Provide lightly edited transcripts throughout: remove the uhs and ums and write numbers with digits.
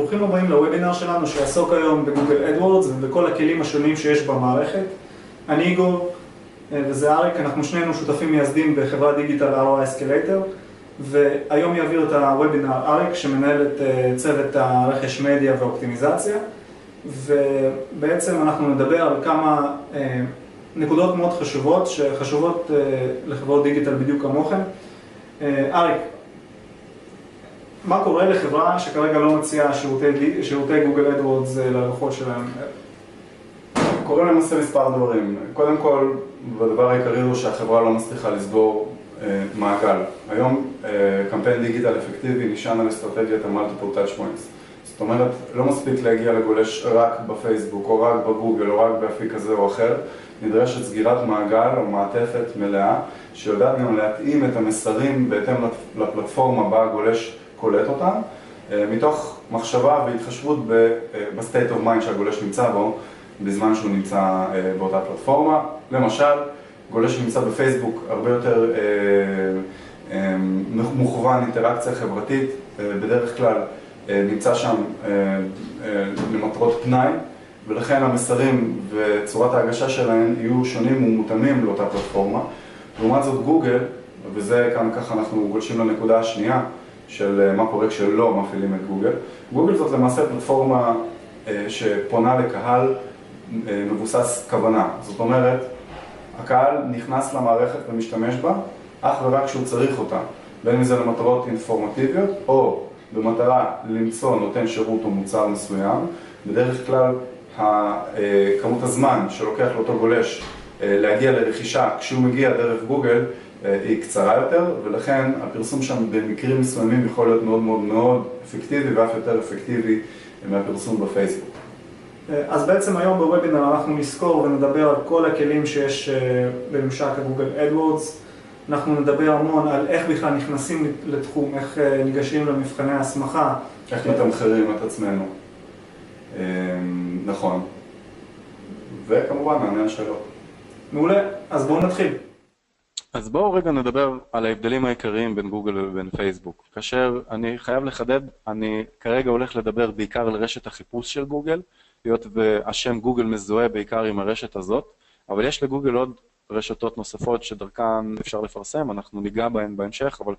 ברוכים הבאים לוובינר שלנו שיעסוק היום בגוגל אדוורדס ובכל הכלים השונים שיש במערכת. אני איגור וזה אריק, אנחנו שנינו שותפים מייסדים בחברת דיגיטל ROI Escalator, והיום יעביר את הוובינר אריק שמנהל את צוות הרכש מדיה ואופטימיזציה, ובעצם אנחנו נדבר על כמה נקודות מאוד חשובות שחשובות לחברות דיגיטל בדיוק כמוכם. אריק, מה קורה לחברה שכרגע לא מציעה שירותי גוגל אדוורדס ללקוחות שלהם? קוראים למעשה מספר דברים. קודם כל, הדבר העיקרי הוא שהחברה לא מצליחה לסגור מעגל. היום קמפיין דיגיטל אפקטיבי נשען על אסטרטגיית ה-Multiple Touch Points. זאת אומרת, לא מספיק להגיע לגולש רק בפייסבוק או רק בגוגל או רק באפיק כזה או אחר. נדרשת סגירת מעגל או מעטפת מלאה שיודעת גם להתאים את המסרים בהתאם לפלטפורמה בה הגולש קולט אותם, מתוך מחשבה והתחשבות ב-state of mind שהגולש נמצא בו בזמן שהוא נמצא באותה פלטפורמה. למשל, גולש שנמצא בפייסבוק הרבה יותר מוכוון אינטראקציה חברתית, בדרך כלל נמצא שם למטרות פנאי, ולכן המסרים וצורת ההגשה שלהם יהיו שונים ומותאמים לאותה פלטפורמה. לעומת זאת גוגל, וזה כאן ככה אנחנו גולשים לנקודה השנייה של מה קורה כשלא מפעילים את גוגל. גוגל זאת למעשה פלטפורמה שפונה לקהל מבוסס כוונה. זאת אומרת, הקהל נכנס למערכת ומשתמש בה אך ורק כשהוא צריך אותה, בין מזה למטרות אינפורמטיביות או במטרה למצוא נותן שירות או מוצר מסוים. בדרך כלל כמות הזמן שלוקח לאותו גולש להגיע לרכישה כשהוא מגיע דרך גוגל היא קצרה יותר, ולכן הפרסום שם במקרים מסוימים יכול להיות מאוד מאוד מאוד אפקטיבי ואף יותר אפקטיבי מהפרסום בפייסבוק. אז בעצם היום בוובינר אנחנו נזכור ונדבר על כל הכלים שיש בממשק הגוגל אדוורדס. אנחנו נדבר המון על איך בכלל נכנסים לתחום, איך ניגשים למבחני ההסמכה. איך מתמחרים את עצמנו. נכון. וכמובן נענה על שאלות. מעולה, אז בואו נתחיל. אז בואו רגע נדבר על ההבדלים העיקריים בין גוגל ובין פייסבוק. כאשר אני חייב לחדד, אני כרגע הולך לדבר בעיקר על רשת החיפוש של גוגל, היות והשם גוגל מזוהה בעיקר עם הרשת הזאת, אבל יש לגוגל עוד רשתות נוספות שדרכן אפשר לפרסם, אנחנו ניגע בהן בהמשך, אבל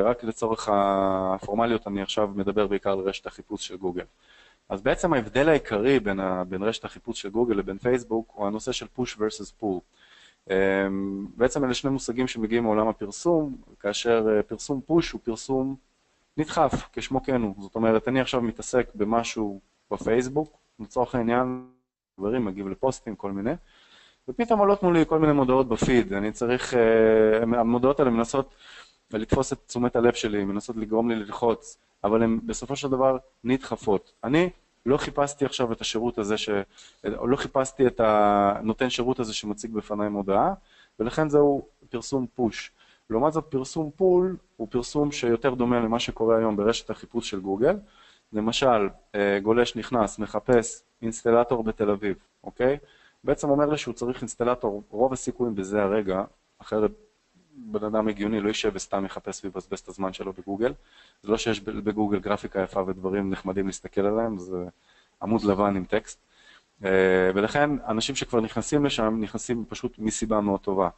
רק לצורך הפורמליות אני עכשיו מדבר בעיקר על רשת החיפוש של גוגל. אז בעצם ההבדל העיקרי בין רשת החיפוש של גוגל לבין פייסבוק הוא הנושא של push versus pull. בעצם אלה שני מושגים שמגיעים מעולם הפרסום, כאשר פרסום פוש הוא פרסום נדחף, כשמו כן הוא. זאת אומרת, אני עכשיו מתעסק במשהו בפייסבוק, לצורך העניין, דברים, מגיב לפוסטים, כל מיני, ופתאום עולות מולי כל מיני מודעות בפיד. אני צריך, המודעות האלה מנסות לתפוס את תשומת הלב שלי, מנסות לגרום לי ללחוץ, אבל הן בסופו של דבר נדחפות. אני לא חיפשתי עכשיו את השירות הזה, או לא חיפשתי את הנותן שירות הזה שמציג בפניי מודעה, ולכן זהו פרסום פוש. לעומת זאת, פרסום פול הוא פרסום שיותר דומה למה שקורה היום ברשת החיפוש של גוגל. למשל, גולש נכנס, מחפש אינסטלטור בתל אביב, אוקיי? בעצם אומר לי שהוא צריך אינסטלטור, רוב הסיכויים בזה הרגע, אחרת בן אדם הגיוני לא יישב וסתם יחפש ויבזבז את הזמן שלו בגוגל. זה לא שיש בגוגל גרפיקה יפה ודברים נחמדים להסתכל עליהם, זה עמוד לבן עם טקסט. ולכן אנשים שכבר נכנסים לשם, נכנסים פשוט מסיבה מאוד טובה.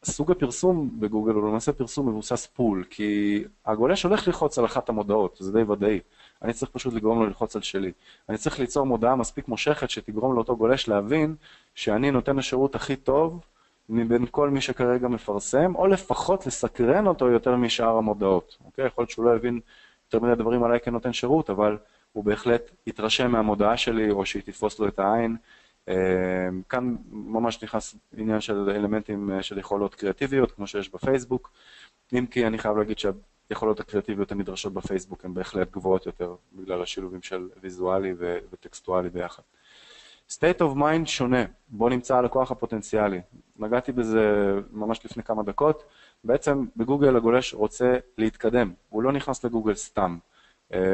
סוג הפרסום בגוגל הוא למעשה פרסום מבוסס פול, כי הגולש הולך ללחוץ על אחת המודעות, זה די ודאי. אני צריך פשוט לגרום לו ללחוץ על שלי. אני צריך ליצור מודעה מספיק מושכת שתגרום לאותו גולש להבין שאני נותן השירות הכי טוב מבין כל מי שכרגע מפרסם, או לפחות לסקרן אותו יותר משאר המודעות. אוקיי? יכול להיות שהוא לא יבין יותר מיני דברים עליי כנותן שירות, אבל הוא בהחלט יתרשם מהמודעה שלי, או שהיא תתפוס לו את העין. כאן ממש נכנס עניין של אלמנטים של יכולות קריאטיביות, כמו שיש בפייסבוק, אם כי אני חייב להגיד שהיכולות הקריאטיביות הנדרשות בפייסבוק הן בהחלט גבוהות יותר, בגלל השילובים של ויזואלי וטקסטואלי ביחד. state of mind שונה, בו נמצא הלקוח הפוטנציאלי. נגעתי בזה ממש לפני כמה דקות. בעצם בגוגל הגולש רוצה להתקדם, הוא לא נכנס לגוגל סתם.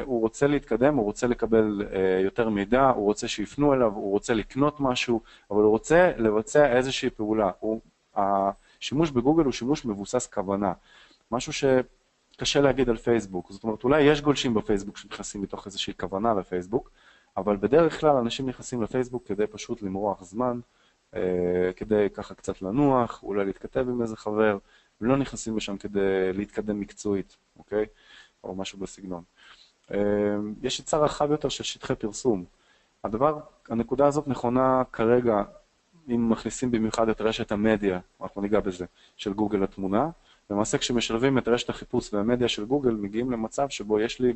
הוא רוצה להתקדם, הוא רוצה לקבל יותר מידע, הוא רוצה שיפנו אליו, הוא רוצה לקנות משהו, אבל הוא רוצה לבצע איזושהי פעולה. השימוש בגוגל הוא שימוש מבוסס כוונה. משהו קשה להגיד על פייסבוק. זאת אומרת, אולי יש גולשים בפייסבוק שנכנסים מתוך איזושהי כוונה לפייסבוק, אבל בדרך כלל אנשים נכנסים לפייסבוק כדי פשוט למרוח זמן, כדי ככה קצת לנוח, אולי להתכתב עם איזה חבר, ולא נכנסים לשם כדי להתקדם מקצועית, אוקיי? או משהו בסגנון. יש היצע רחב יותר של שטחי פרסום. הנקודה הזאת נכונה כרגע, אם מכניסים במיוחד את רשת המדיה, אנחנו ניגע בזה, של גוגל לתמונה, למעשה כשמשלבים את רשת החיפוש והמדיה של גוגל, מגיעים למצב שבו יש לי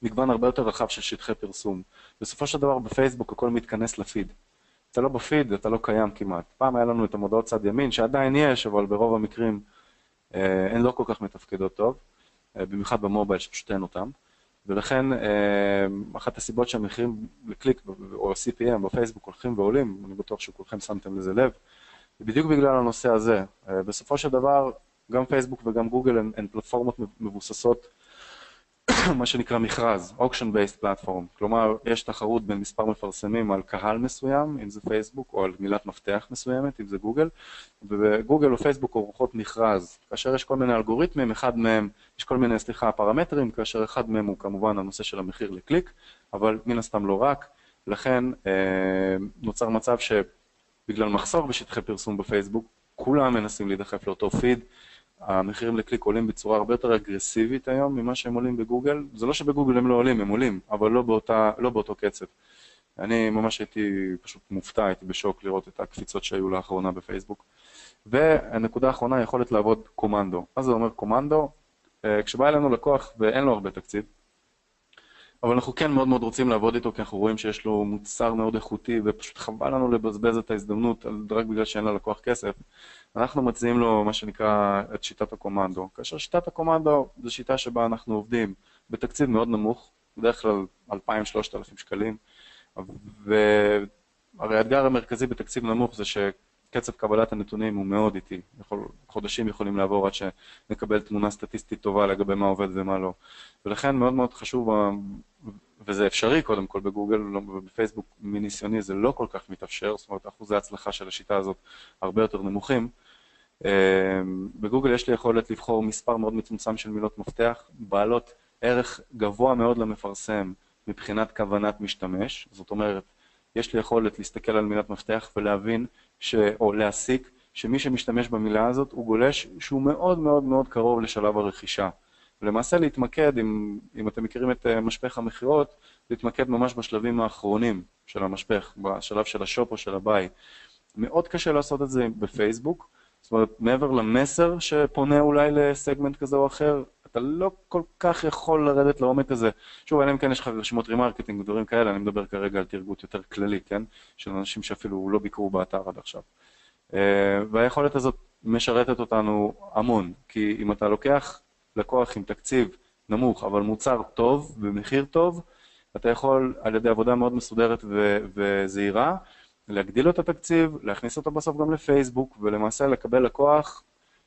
מגוון הרבה יותר רחב של שטחי פרסום. בסופו של דבר בפייסבוק הכל מתכנס לפיד. אתה לא בפיד, אתה לא קיים כמעט. פעם היה לנו את המודעות צד ימין, שעדיין יש, אבל ברוב המקרים הן לא כל כך מתפקדות טוב, במיוחד במובייל שפשוט אין אותם. ולכן אחת הסיבות שהמחירים לקליק או CPM בפייסבוק הולכים ועולים, אני בטוח שכולכם שמתם לזה לב, בדיוק בגלל הנושא הזה. בסופו של דבר, גם פייסבוק וגם גוגל הן פלטפורמות מבוססות, מה שנקרא מכרז, auction-based platform. כלומר, יש תחרות בין מספר מפרסמים על קהל מסוים, אם זה פייסבוק, או על מילת מפתח מסוימת, אם זה גוגל, ובגוגל או פייסבוק עורכות מכרז. כאשר יש כל מיני אלגוריתמים, יש כל מיני, פרמטרים, כאשר אחד מהם הוא כמובן הנושא של המחיר לקליק, אבל מן הסתם לא רק. לכן נוצר מצב שבגלל מחסור בשטחי פרסום בפייסבוק, כולם מנסים להידחף לאותו פיד, המחירים לקליק עולים בצורה הרבה יותר אגרסיבית היום ממה שהם עולים בגוגל. זה לא שבגוגל הם לא עולים, הם עולים, אבל לא באותו קצב. אני ממש הייתי פשוט מופתע, הייתי בשוק לראות את הקפיצות שהיו לאחרונה בפייסבוק. והנקודה האחרונה, יכולת לעבוד קומנדו. מה זה אומר קומנדו? כשבא אלינו לקוח ואין לו הרבה תקציב, אבל אנחנו כן מאוד מאוד רוצים לעבוד איתו, כי אנחנו רואים שיש לו מוצר מאוד איכותי, ופשוט חבל לנו לבזבז את ההזדמנות, רק בגלל שאין ללקוח כסף. אנחנו מציעים לו מה שנקרא את שיטת הקומנדו. כאשר שיטת הקומנדו זו שיטה שבה אנחנו עובדים בתקציב מאוד נמוך, בדרך כלל 2,000-3,000 שקלים, והרי האתגר המרכזי בתקציב נמוך זה שקצב קבלת הנתונים הוא מאוד איטי. חודשים יכולים לעבור עד שנקבל תמונה סטטיסטית טובה לגבי מה עובד ומה לא. ולכן מאוד מאוד חשוב, וזה אפשרי קודם כל בגוגל, ובפייסבוק מניסיוני זה לא כל כך מתאפשר, זאת אומרת אחוזי ההצלחה של השיטה הזאת הרבה יותר נמוכים. בגוגל יש לי יכולת לבחור מספר מאוד מצומצם של מילות מפתח, בעלות ערך גבוה מאוד למפרסם מבחינת כוונת משתמש. זאת אומרת, יש לי יכולת להסתכל על מילת מפתח ולהבין או להסיק שמי שמשתמש במילה הזאת הוא גולש שהוא מאוד מאוד מאוד קרוב לשלב הרכישה. ולמעשה להתמקד, אם אתם מכירים את משפך המחירות, להתמקד ממש בשלבים האחרונים של המשפך, בשלב של השופ או של הביי. מאוד קשה לעשות את זה בפייסבוק, זאת אומרת, מעבר למסר שפונה אולי לסגמנט כזה או אחר, אתה לא כל כך יכול לרדת לעומק הזה. שוב, אלא אם כן יש לך רשימות רימרקטינג ודברים כאלה, אני מדבר כרגע על תרגות יותר כללי, כן? של אנשים שאפילו לא ביקרו באתר עד עכשיו. והיכולת הזאת משרתת אותנו המון, כי אם אתה לוקח לקוח עם תקציב נמוך, אבל מוצר טוב במחיר טוב, אתה יכול על ידי עבודה מאוד מסודרת וזהירה, להגדיל את התקציב, להכניס אותו בסוף גם לפייסבוק, ולמעשה לקבל לקוח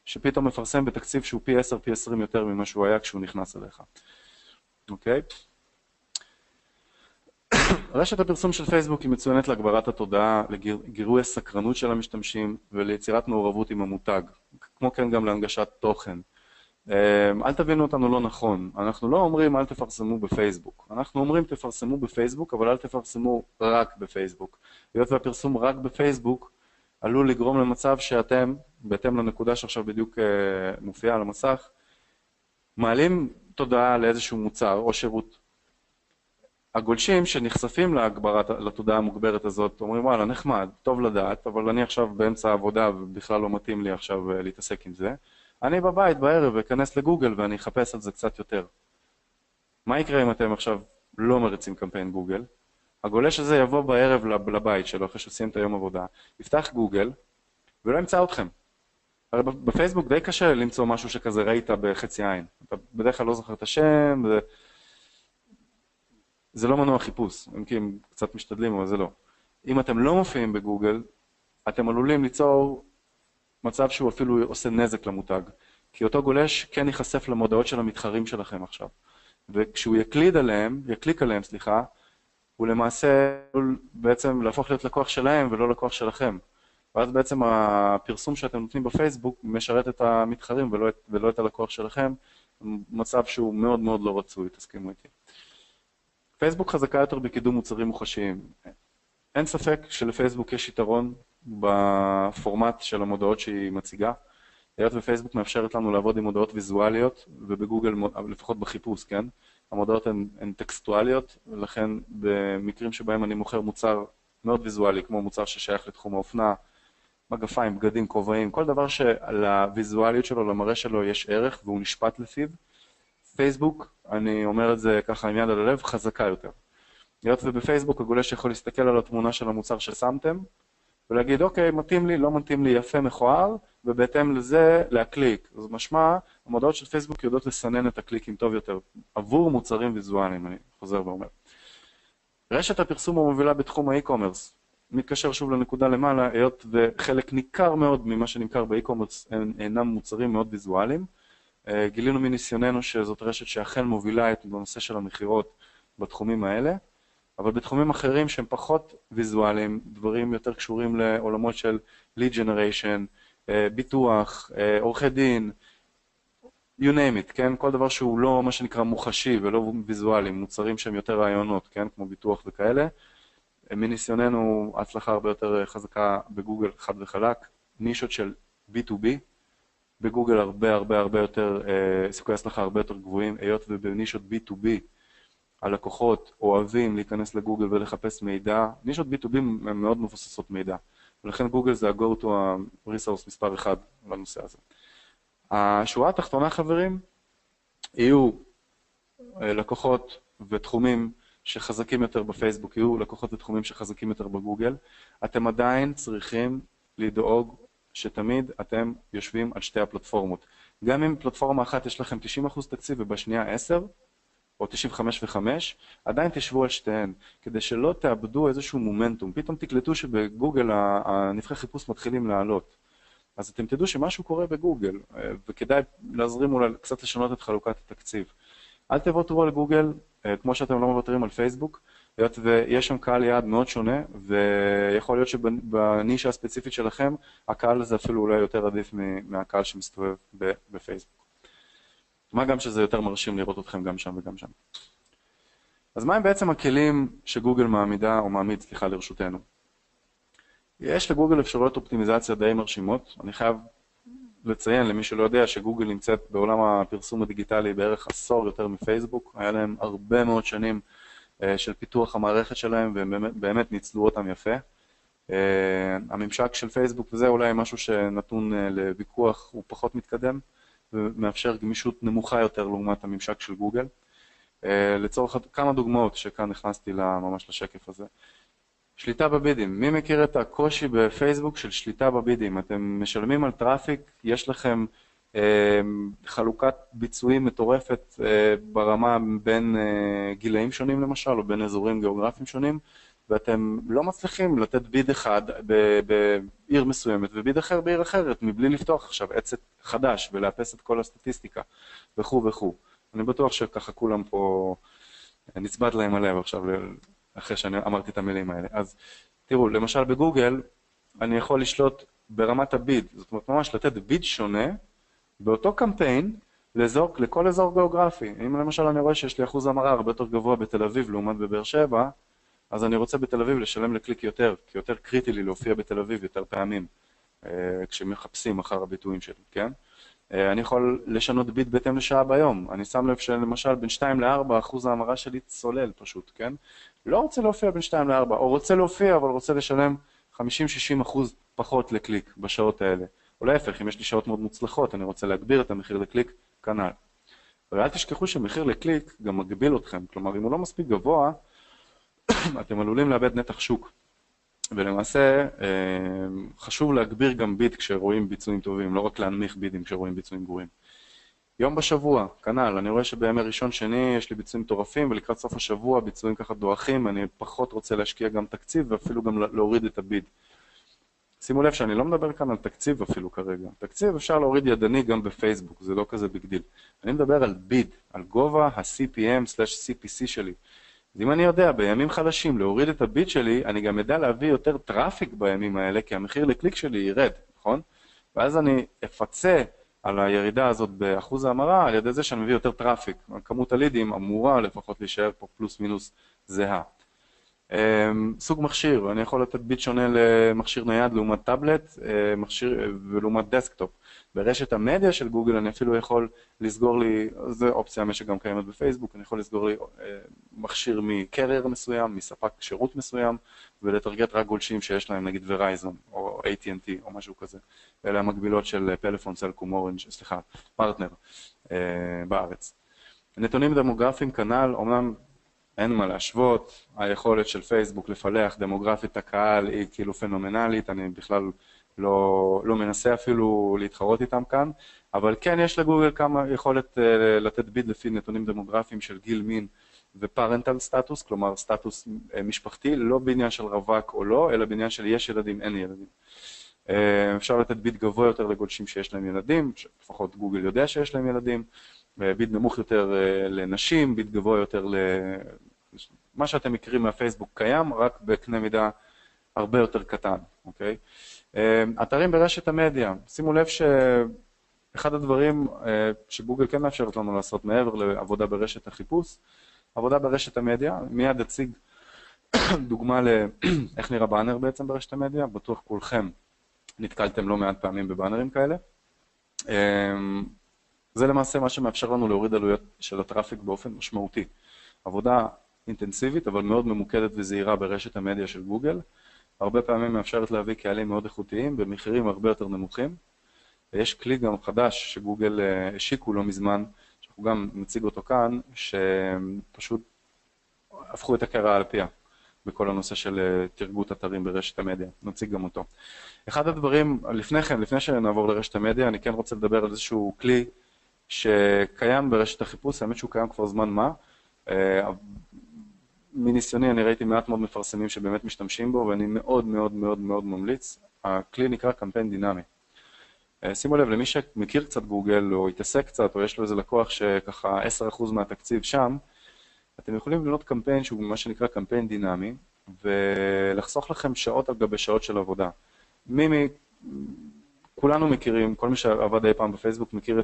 שפתאום מפרסם בתקציב שהוא פי 10, פי 20 יותר ממה שהוא היה כשהוא נכנס אליך. אוקיי? רשת הפרסום של פייסבוק היא מצוינת להגברת התודעה, לגירוי הסקרנות של המשתמשים וליצירת מעורבות עם המותג, כמו כן גם להנגשת תוכן. אל תבינו אותנו לא נכון, אנחנו לא אומרים אל תפרסמו בפייסבוק, אנחנו אומרים תפרסמו בפייסבוק, אבל אל תפרסמו רק בפייסבוק. היות והפרסום רק בפייסבוק עלול לגרום למצב שאתם, בהתאם לנקודה שעכשיו בדיוק מופיעה על המסך, מעלים תודעה לאיזשהו מוצר או שירות. הגולשים שנחשפים לתודעה המוגברת הזאת אומרים וואלה נחמד, טוב לדעת, אבל אני עכשיו באמצע העבודה ובכלל לא מתאים לי עכשיו להתעסק עם זה. אני בבית בערב אכנס לגוגל ואני אחפש על זה קצת יותר. מה יקרה אם אתם עכשיו לא מריצים קמפיין גוגל? הגולש הזה יבוא בערב לבית שלו אחרי שהוא סיים את היום עבודה, יפתח גוגל ולא ימצא אתכם. הרי בפייסבוק די קשה למצוא משהו שכזה ראית בחצי עין. אתה בדרך כלל לא זוכר את השם, זה לא מנוע חיפוש, אם כי הם קצת משתדלים אבל זה לא. אם אתם לא מופיעים בגוגל, אתם עלולים ליצור מצב שהוא אפילו עושה נזק למותג, כי אותו גולש כן ייחשף למודעות של המתחרים שלכם עכשיו. וכשהוא יקליק עליהם, הוא למעשה בעצם להפוך להיות לקוח שלהם ולא לקוח שלכם. ואז בעצם הפרסום שאתם נותנים בפייסבוק משרת את המתחרים ולא את הלקוח שלכם, מצב שהוא מאוד מאוד לא רצוי, תסכימו איתי. פייסבוק חזקה יותר בקידום מוצרים מוחשיים. אין ספק שלפייסבוק יש יתרון בפורמט של המודעות שהיא מציגה. היות ופייסבוק מאפשרת לנו לעבוד עם מודעות ויזואליות, ובגוגל, לפחות בחיפוש, כן? המודעות הן טקסטואליות, ולכן במקרים שבהם אני מוכר מוצר מאוד ויזואלי, כמו מוצר ששייך לתחום האופנה, מגפיים, בגדים, כובעים, כל דבר שלוויזואליות שלו, למראה שלו יש ערך והוא נשפט לפיו, פייסבוק, אני אומר את זה ככה עם יד על הלב, חזקה יותר. היות ובפייסבוק הגולש יכול להסתכל על התמונה של המוצר ששמתם, ולהגיד, אוקיי, מתאים לי, לא מתאים לי, יפה, מכוער, ובהתאם לזה להקליק. אז משמע, המודעות של פייסבוק יודעות לסנן את הקליקים טוב יותר, עבור מוצרים ויזואליים, אני חוזר ואומר. רשת הפרסום המובילה בתחום האי-קומרס, מתקשר שוב לנקודה למעלה, היות וחלק ניכר מאוד ממה שנמכר באי-קומרס אינם מוצרים מאוד ויזואליים. גילינו מניסיוננו שזאת רשת שאכן מובילה את הנושא של המחירות בתחומים האלה, אבל בתחומים אחרים שהם פחות ויזואליים, דברים יותר קשורים לעולמות של lead generation, ביטוח, עורכי דין, you name it, כן? כל דבר שהוא לא מה שנקרא מוחשי ולא ויזואלי, מוצרים שהם יותר רעיונות, כן? כמו ביטוח וכאלה. מניסיוננו הצלחה הרבה יותר חזקה בגוגל חד וחלק, נישות של B2B, בגוגל הרבה יותר, סיכוי הצלחה הרבה יותר גבוהים, היות ובנישות B2B, הלקוחות אוהבים להיכנס לגוגל ולחפש מידע, נישות B2B הן מאוד מבוססות מידע, ולכן גוגל זה ה-go to resource מספר 1 לנושא הזה. השורה התחתונה, חברים, יהיו לקוחות ותחומים שחזקים יותר בפייסבוק, יהיו לקוחות ותחומים שחזקים יותר בגוגל. אתם עדיין צריכים לדאוג שתמיד אתם יושבים על שתי הפלטפורמות. גם אם פלטפורמה אחת יש לכם 90% תקציב ובשנייה 10, או 95 ו-5, עדיין תשבו על שתיהן, כדי שלא תאבדו איזשהו מומנטום. פתאום תקלטו שבגוגל הנבחי חיפוש מתחילים לעלות. אז אתם תדעו שמשהו קורה בגוגל, וכדאי להזרים אולי קצת לשנות את חלוקת התקציב. אל תוותרו על גוגל, כמו שאתם לא מוותרים על פייסבוק, היות ויש שם קהל יעד מאוד שונה, ויכול להיות שבנישה הספציפית שלכם, הקהל הזה אפילו אולי יותר עדיף מהקהל שמסתובב בפייסבוק. מה גם שזה יותר מרשים לראות אתכם גם שם וגם שם. אז מה הם בעצם הכלים שגוגל מעמידה, או מעמיד, סליחה, לרשותנו? יש לגוגל אפשרויות אופטימיזציה די מרשימות. אני חייב לציין למי שלא יודע שגוגל נמצאת בעולם הפרסום הדיגיטלי בערך עשור יותר מפייסבוק. היה להם הרבה מאוד שנים של פיתוח המערכת שלהם, והם באמת ניצלו אותם יפה. הממשק של פייסבוק, וזה אולי משהו שנתון לוויכוח, הוא פחות מתקדם, ומאפשר גמישות נמוכה יותר לעומת הממשק של גוגל. לצורך כמה דוגמאות שכאן נכנסתי ממש לשקף הזה. שליטה בבידים. מי מכיר את הקושי בפייסבוק של שליטה בבידים? אתם משלמים על טראפיק, יש לכם חלוקת ביצועים מטורפת ברמה בין גילאים שונים למשל, או בין אזורים גיאוגרפיים שונים, ואתם לא מצליחים לתת ביד אחד בעיר מסוימת וביד אחר בעיר אחרת, מבלי לפתוח עכשיו עצת חדש ולאפס את כל הסטטיסטיקה וכו' וכו'. אני בטוח שככה כולם פה נצבט להם הלב עכשיו, אחרי שאני אמרתי את המילים האלה. אז תראו, למשל בגוגל, אני יכול לשלוט ברמת הביד, זאת אומרת ממש לתת ביד שונה, באותו קמפיין, לכל אזור גיאוגרפי. אם למשל אני רואה שיש לי אחוז המרה הרבה יותר גבוה בתל אביב לעומת בבאר שבע, אז אני רוצה בתל אביב לשלם לקליק יותר, כי יותר קריטי לי להופיע בתל אביב יותר פעמים, כשמחפשים אחר הביטויים שלי, כן? אני יכול לשנות ביט בהתאם לשעה ביום. אני שם לב שלמשל בין 2 ל-4 אחוז ההמרה שלי צולל פשוט, כן? לא רוצה להופיע בין 2 ל-4, או רוצה להופיע אבל רוצה לשלם 50-60% פחות לקליק בשעות האלה. או להפך, אם יש לי שעות מאוד מוצלחות, אני רוצה להגביר את המחיר לקליק, כנ"ל. ואל תשכחו שמחיר לקליק גם מגביל אתכם, כלומר אם הוא לא מספיק גבוה, אתם עלולים לאבד נתח שוק. ולמעשה חשוב להגביר גם ביד כשרואים ביצועים טובים, לא רק להנמיך בידים כשרואים ביצועים גרועים. יום בשבוע, כנ"ל, אני רואה שבימי ראשון שני יש לי ביצועים מטורפים, ולקראת סוף השבוע ביצועים ככה דועכים, אני פחות רוצה להשקיע גם תקציב ואפילו גם להוריד את הביד. שימו לב שאני לא מדבר כאן על תקציב אפילו כרגע. תקציב אפשר להוריד ידני גם בפייסבוק, זה לא כזה ביג דיל. אני מדבר על ביד, על גובה ה-CPM/CPC שלי. אז אם אני יודע בימים חדשים להוריד את הביט שלי, אני גם יודע להביא יותר טראפיק בימים האלה, כי המחיר לקליק שלי ירד, נכון? ואז אני אפצה על הירידה הזאת באחוז ההמרה, על ידי זה שאני מביא יותר טראפיק. כמות הלידים אמורה לפחות להישאר פה פלוס מינוס זהה. סוג מכשיר, אני יכול לתת ביט שונה למכשיר נייד לעומת טאבלט ולעומת דסקטופ. ברשת המדיה של גוגל אני אפילו יכול לסגור לי, זו אופציה שגם קיימת בפייסבוק, אני יכול לסגור לי מכשיר מקרייר מסוים, מספק שירות מסוים, ולטרגט רק גולשים שיש להם נגיד ורייזון או AT&T או משהו כזה. אלה המקבילות של פלאפון, סלקום, אורנג', סליחה, פרטנר בארץ. נתונים דמוגרפיים כנ"ל, אומנם אין מה להשוות, היכולת של פייסבוק לפלח דמוגרפית הקהל היא כאילו פנומנלית, אני בכלל לא מנסה אפילו להתחרות איתם כאן, אבל כן יש לגוגל כמה יכולת לתת ביד לפי נתונים דמוגרפיים של גיל, מין ופרנטל סטטוס, כלומר סטטוס משפחתי, לא בעניין של רווק או לא, אלא בעניין של יש ילדים, אין ילדים. אפשר לתת ביד גבוה יותר לגולשים שיש להם ילדים, לפחות גוגל יודע שיש להם ילדים, ביד נמוך יותר לנשים, ביד גבוה יותר מה שאתם מכירים מהפייסבוק קיים, רק בקנה מידה הרבה יותר קטן, אוקיי? אתרים ברשת המדיה, שימו לב שאחד הדברים שגוגל כן מאפשרת לנו לעשות מעבר לעבודה ברשת החיפוש, עבודה ברשת המדיה, מיד אציג דוגמה לאיך נראה באנר בעצם ברשת המדיה, בטוח כולכם נתקלתם לא מעט פעמים בבאנרים כאלה. זה למעשה מה שמאפשר לנו להוריד עלויות של הטראפיק באופן משמעותי. עבודה אינטנסיבית, אבל מאוד ממוקדת וזהירה ברשת המדיה של גוגל. הרבה פעמים מאפשרת להביא קהלים מאוד איכותיים, במחירים הרבה יותר נמוכים. ויש כלי גם חדש שגוגל השיקו לא מזמן, שאנחנו גם נציג אותו כאן, שפשוט הפכו את הקערה על פיה, בכל הנושא של תרגות אתרים ברשת המדיה. נציג גם אותו. אחד הדברים, לפני שנעבור לרשת המדיה, אני כן רוצה לדבר על איזשהו כלי שקיים ברשת החיפוש, האמת שהוא קיים כבר זמן מה. מניסיוני אני ראיתי מעט מאוד מפרסמים שבאמת משתמשים בו, ואני מאוד מאוד מאוד מאוד ממליץ. הכלי נקרא קמפיין דינמי. שימו לב, למי שמכיר קצת גוגל או יתעסק קצת, או יש לו איזה לקוח שככה 10% מהתקציב שם, אתם יכולים לבנות קמפיין שהוא מה שנקרא קמפיין דינמי, ולחסוך לכם שעות על גבי שעות של עבודה. כולנו מכירים, כל מי שעבד אי פעם בפייסבוק מכיר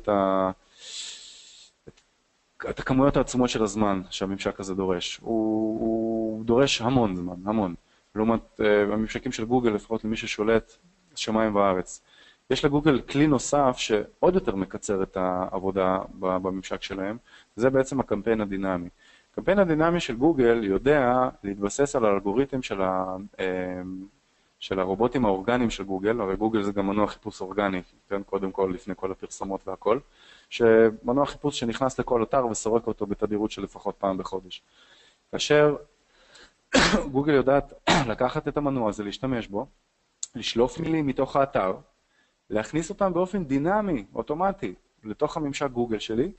את הכמויות העצומות של הזמן שהממשק הזה דורש. הוא דורש המון זמן, המון. לעומת הממשקים של גוגל, לפחות למי ששולט שמיים וארץ. יש לגוגל כלי נוסף שעוד יותר מקצר את העבודה בממשק שלהם, זה בעצם הקמפיין הדינמי. הקמפיין הדינמי של גוגל יודע להתבסס על האלגוריתם של הרובוטים האורגניים של גוגל, הרי גוגל זה גם מנוע חיפוש אורגני, כן, קודם כל, לפני כל הפרסומות והכל, שמנוע חיפוש שנכנס לכל אתר וסורק אותו בתדירות של לפחות פעם בחודש. כאשר גוגל יודעת לקחת את המנוע הזה, להשתמש בו, לשלוף מילים מתוך האתר, להכניס אותם באופן דינמי, אוטומטי, לתוך הממשק גוגל שלי,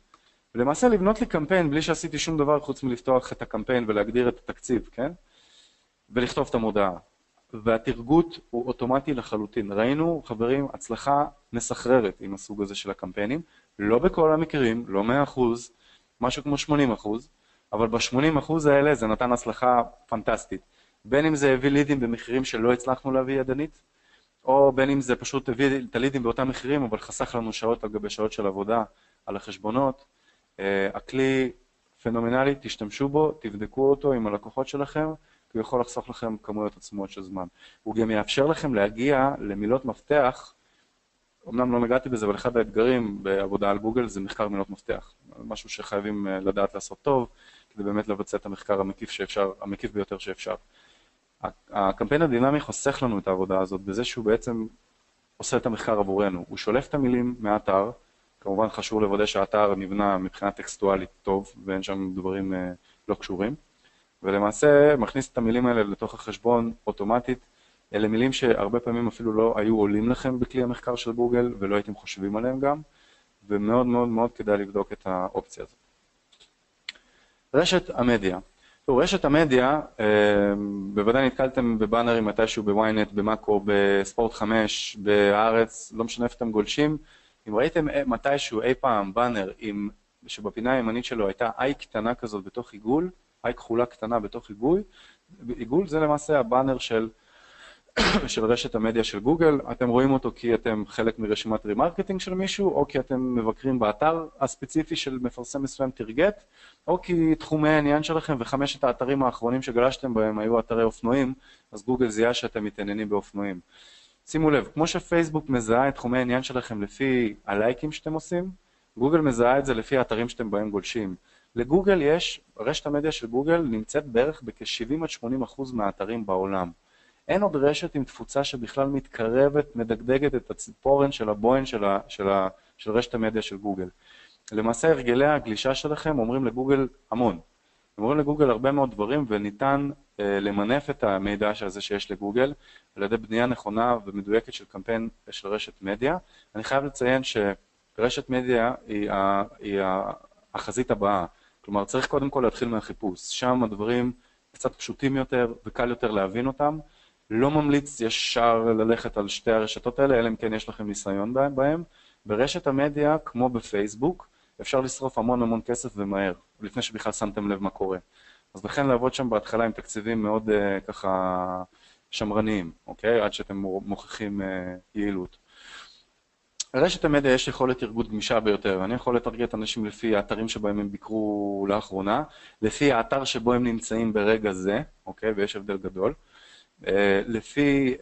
ולמעשה לבנות לי קמפיין בלי שעשיתי שום דבר חוץ מלפתוח את הקמפיין ולהגדיר את התקציב, כן? ולכתוב את המודעה. והתרגות הוא אוטומטי לחלוטין. ראינו, חברים, הצלחה מסחררת עם הסוג הזה של הקמפיינים, לא בכל המקרים, לא 100%, משהו כמו 80%, אבל ב-80% האלה זה נתן הצלחה פנטסטית. בין אם זה הביא לידים במחירים שלא הצלחנו להביא ידנית, או בין אם זה פשוט הביא את הלידים באותם מחירים, אבל חסך לנו שעות על גבי שעות של עבודה על החשבונות. הכלי פנומנלי, תשתמשו בו, תבדקו אותו עם הלקוחות שלכם, כי הוא יכול לחסוך לכם כמויות עצומות של זמן. הוא גם יאפשר לכם להגיע למילות מפתח, אמנם לא נגעתי בזה, אבל אחד האתגרים בעבודה על גוגל זה מחקר מילות מפתח. משהו שחייבים לדעת לעשות טוב, כדי באמת לבצע את המחקר המקיף ביותר שאפשר. הקמפיין הדינמי חוסך לנו את העבודה הזאת, בזה שהוא בעצם עושה את המחקר עבורנו. הוא שולף את המילים מהאתר, כמובן חשוב לוודא שהאתר נבנה מבחינה טקסטואלית טוב, ואין שם דברים לא קשורים. ולמעשה מכניס את המילים האלה לתוך החשבון אוטומטית, אלה מילים שהרבה פעמים אפילו לא היו עולים לכם בכלי המחקר של גוגל, ולא הייתם חושבים עליהם גם, ומאוד מאוד מאוד כדאי לבדוק את האופציה הזאת. רשת המדיה. רשת המדיה, בוודאי נתקלתם בבאנרים מתישהו בוויינט, במאקו, בספורט 5, בארץ, לא משנה איפה אתם גולשים. אם ראיתם מתישהו אי פעם באנר שבפינה הימנית שלו הייתה איי קטנה כזאת בתוך עיגול, איי כחולה קטנה בתוך עיגול, זה למעשה הבאנר של של רשת המדיה של גוגל. אתם רואים אותו כי אתם חלק מרשימת רימרקטינג של מישהו, או כי אתם מבקרים באתר הספציפי של מפרסם מסוים טרגט, או כי תחומי העניין שלכם וחמשת האתרים האחרונים שגלשתם בהם היו אתרי אופנועים, אז גוגל זיהה שאתם מתעניינים באופנועים. שימו לב, כמו שפייסבוק מזהה את תחומי העניין שלכם לפי הלייקים שאתם עושים, גוגל מזהה את זה לפי האתרים שאתם בהם גולשים. לגוגל רשת המדיה של גוגל נמצאת בערך בכ-70-80% מהאתרים בעולם. אין עוד רשת עם תפוצה שבכלל מתקרבת, מדגדגת את הציפורן של הבוין של רשת המדיה של גוגל. למעשה הרגלי הגלישה שלכם אומרים לגוגל המון. אומרים לגוגל הרבה מאוד דברים וניתן למנף את המידע הזה שיש לגוגל על ידי בנייה נכונה ומדויקת של קמפיין של רשת מדיה. אני חייב לציין שרשת מדיה היא החזית הבאה. כלומר, צריך קודם כל להתחיל מהחיפוש. שם הדברים קצת פשוטים יותר וקל יותר להבין אותם. לא ממליץ ישר ללכת על שתי הרשתות האלה, אלא אם כן יש לכם ניסיון בהם. ברשת המדיה, כמו בפייסבוק, אפשר לשרוף המון כסף ומהר, לפני שבכלל שמתם לב מה קורה. אז לכן לעבוד שם בהתחלה עם תקציבים מאוד ככה שמרניים, אוקיי? עד שאתם מוכיחים יעילות. ברשת המדיה יש יכולת ארגות גמישה ביותר. אני יכול לטרגט אנשים לפי האתרים שבהם הם ביקרו לאחרונה, לפי האתר שבו הם נמצאים ברגע זה, אוקיי? ויש הבדל גדול. לפי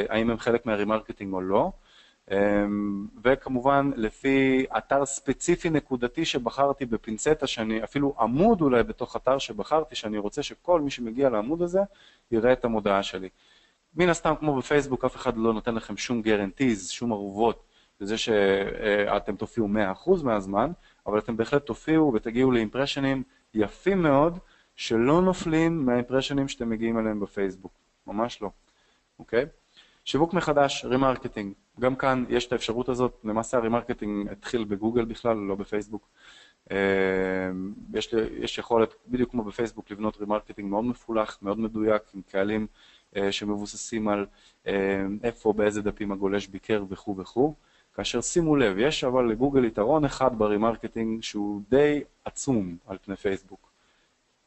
האם הם חלק מהרימרקטינג או לא, וכמובן לפי אתר ספציפי נקודתי שבחרתי בפינצטה, אפילו עמוד אולי בתוך אתר שבחרתי, שאני רוצה שכל מי שמגיע לעמוד הזה יראה את המודעה שלי. מן הסתם כמו בפייסבוק אף אחד לא נותן לכם שום גרנטיז, שום ערובות לזה שאתם תופיעו 100% מהזמן, אבל אתם בהחלט תופיעו ותגיעו לאימפרשנים יפים מאוד שלא נופלים מהאימפרשנים שאתם מגיעים אליהם בפייסבוק. ממש לא, אוקיי? שיווק מחדש, רימרקטינג. גם כאן יש את האפשרות הזאת. למעשה הרימרקטינג התחיל בגוגל בכלל, לא בפייסבוק. יש יכולת, בדיוק כמו בפייסבוק, לבנות רימרקטינג מאוד מפולח, מאוד מדויק, עם קהלים שמבוססים על איפה, באיזה דפים הגולש ביקר וכו'. כאשר שימו לב, יש אבל לגוגל יתרון אחד ברימרקטינג שהוא די עצום על פני פייסבוק.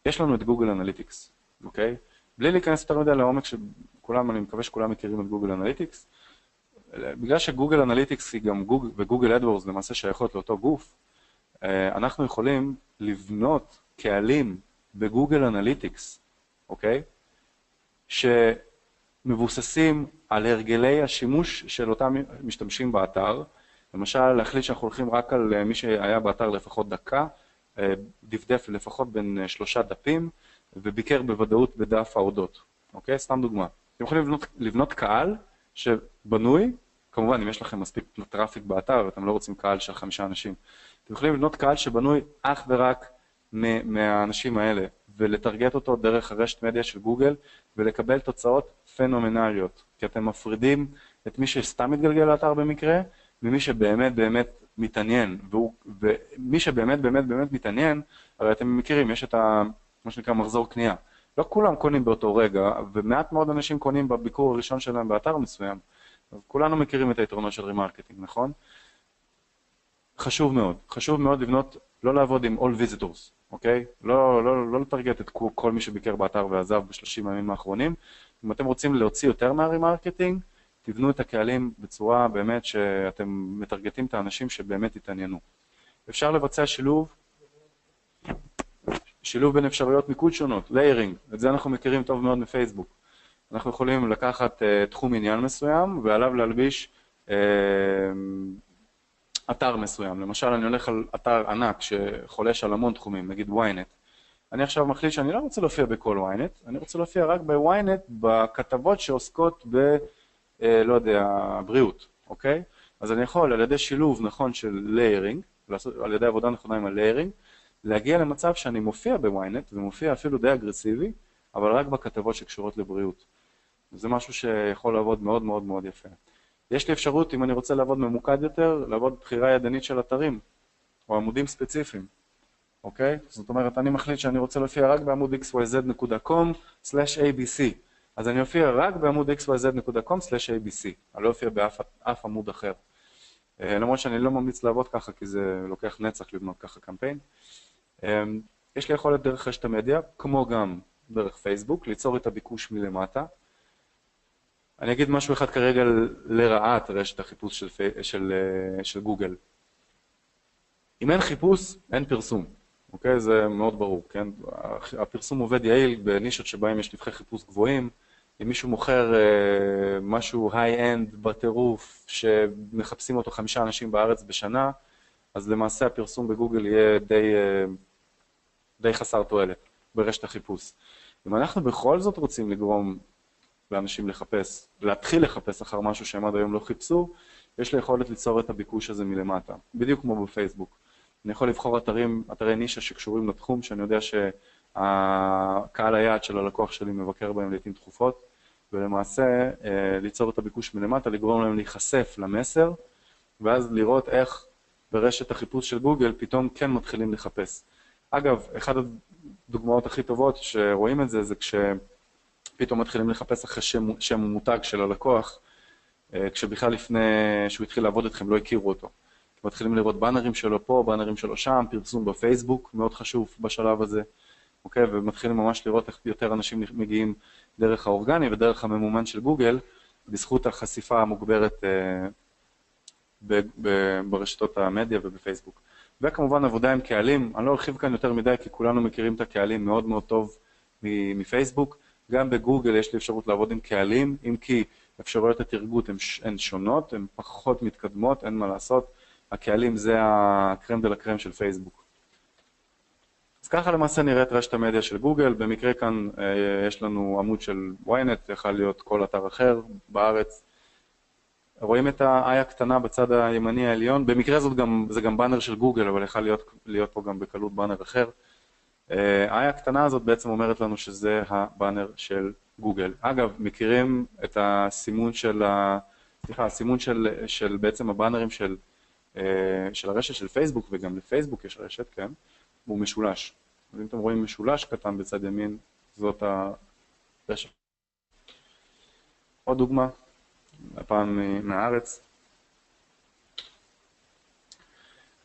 יש לנו את גוגל אנליטיקס, אוקיי? בלי להיכנס יותר מדי לעומק שכולם, אני מקווה שכולם מכירים את גוגל אנליטיקס. בגלל שגוגל אנליטיקס היא גם וגוגל אדוורדס למעשה שייכות לאותו גוף, אנחנו יכולים לבנות קהלים בגוגל אנליטיקס, אוקיי? שמבוססים על הרגלי השימוש של אותם משתמשים באתר. למשל, להחליט שאנחנו הולכים רק על מי שהיה באתר לפחות דקה, דפדף לפחות בין 3 דפים, וביקר בוודאות בדף ההודות. אוקיי? סתם דוגמה. אתם יכולים לבנות קהל שבנוי, כמובן אם יש לכם מספיק טראפיק באתר, ואתם לא רוצים קהל של 5 אנשים, אתם יכולים לבנות קהל שבנוי אך ורק מהאנשים האלה, ולטרגט אותו דרך הרשת מדיה של גוגל, ולקבל תוצאות פנומנליות. כי אתם מפרידים את מי שסתם מתגלגל לאתר במקרה, ממי שבאמת מתעניין. ומי שבאמת מתעניין, הרי אתם מכירים, יש את מה שנקרא מחזור קנייה. לא כולם קונים באותו רגע, ומעט מאוד אנשים קונים בביקור הראשון שלהם באתר מסוים. אז כולנו מכירים את היתרונות של רימרקטינג, נכון? חשוב מאוד לבנות, לא לעבוד עם all visitors, אוקיי? לא לטרגט את כל מי שביקר באתר ועזב ב30 הימים האחרונים. אם אתם רוצים להוציא יותר מהרימרקטינג, תבנו את הקהלים בצורה באמת שאתם מטרגטים את האנשים שבאמת התעניינו. אפשר לבצע שילוב בין אפשרויות מיקוד שונות, ליירינג, את זה אנחנו מכירים טוב מאוד מפייסבוק. אנחנו יכולים לקחת תחום עניין מסוים ועליו להלביש אתר מסוים. למשל, אני הולך על אתר ענק שחולש על המון תחומים, נגיד ynet. אני עכשיו מחליט שאני לא רוצה להופיע בכל ynet, אני רוצה להופיע רק ב-ynet בכתבות שעוסקות לא יודע, בריאות, אוקיי? אז אני יכול על ידי שילוב נכון של ליירינג, על ידי עבודה נכונה עם הליירינג, להגיע למצב שאני מופיע ב-ynet, ומופיע אפילו די אגרסיבי, אבל רק בכתבות שקשורות לבריאות. זה משהו שיכול לעבוד מאוד מאוד מאוד יפה. יש לי אפשרות, אם אני רוצה לעבוד ממוקד יותר, לעבוד בחירה ידנית של אתרים, או עמודים ספציפיים, אוקיי? זאת אומרת, אני מחליט שאני רוצה להופיע רק בעמוד xyz.com/abc, אז אני אופיע רק בעמוד xyz.com/abc, אני לא אופיע באף עמוד אחר. למרות שאני לא ממליץ לעבוד ככה, כי זה לוקח נצח לבנות ככה קמפיין. יש לי יכולת דרך רשת המדיה, כמו גם דרך פייסבוק, ליצור את הביקוש מלמטה. אני אגיד משהו אחד כרגע לרעת רשת החיפוש של גוגל. אם אין חיפוש, אין פרסום. אוקיי? זה מאוד ברור, כן? הפרסום עובד יעיל בנישות שבהם יש נבחי חיפוש גבוהים. אם מישהו מוכר משהו היי-אנד בטירוף שמחפשים אותו 5 אנשים בארץ בשנה, אז למעשה הפרסום בגוגל יהיה די חסר תועלת ברשת החיפוש. אם אנחנו בכל זאת רוצים לגרום לאנשים להתחיל לחפש אחר משהו שהם עד היום לא חיפשו, יש לי יכולת ליצור את הביקוש הזה מלמטה, בדיוק כמו בפייסבוק. אני יכול לבחור אתרי נישה שקשורים לתחום, שאני יודע שהקהל היעד של הלקוח שלי מבקר בהם לעתים תכופות, ולמעשה ליצור את הביקוש מלמטה, לגרום להם להיחשף למסר, ואז לראות איך ברשת החיפוש של גוגל פתאום כן מתחילים לחפש. אגב, אחת הדוגמאות הכי טובות שרואים את זה, זה כשפתאום מתחילים לחפש אחרי שם מותג של הלקוח, כשבכלל לפני שהוא התחיל לעבוד איתכם לא הכירו אותו. מתחילים לראות בנרים שלו פה, בנרים שלו שם, פרסום בפייסבוק, מאוד חשוב בשלב הזה, אוקיי? ומתחילים ממש לראות איך יותר אנשים מגיעים דרך האורגני ודרך הממומן של גוגל, בזכות החשיפה המוגברת ברשתות המדיה ובפייסבוק. וכמובן עבודה עם קהלים, אני לא ארחיב כאן יותר מדי כי כולנו מכירים את הקהלים מאוד מאוד טוב מפייסבוק. גם בגוגל יש לי אפשרות לעבוד עם קהלים, אם כי אפשרויות התרגות הן שונות, הן פחות מתקדמות, אין מה לעשות. הקהלים זה הקרם דה לקרם של פייסבוק. אז ככה למעשה נראית רשת המדיה של גוגל. במקרה כאן יש לנו עמוד של ynet, יכול להיות כל אתר אחר בארץ. רואים את ה-i הקטנה בצד הימני העליון, במקרה הזאת זה גם באנר של גוגל, אבל יכול להיות פה גם בקלות באנר אחר. ה-i הקטנה הזאת בעצם אומרת לנו שזה הבאנר של גוגל. אגב, מכירים את הסימון של בעצם הבאנרים של הרשת של פייסבוק, וגם לפייסבוק יש רשת, כן? הוא משולש. אז אם אתם רואים משולש קטן בצד ימין, זאת הרשת. עוד דוגמה. הפעם מהארץ.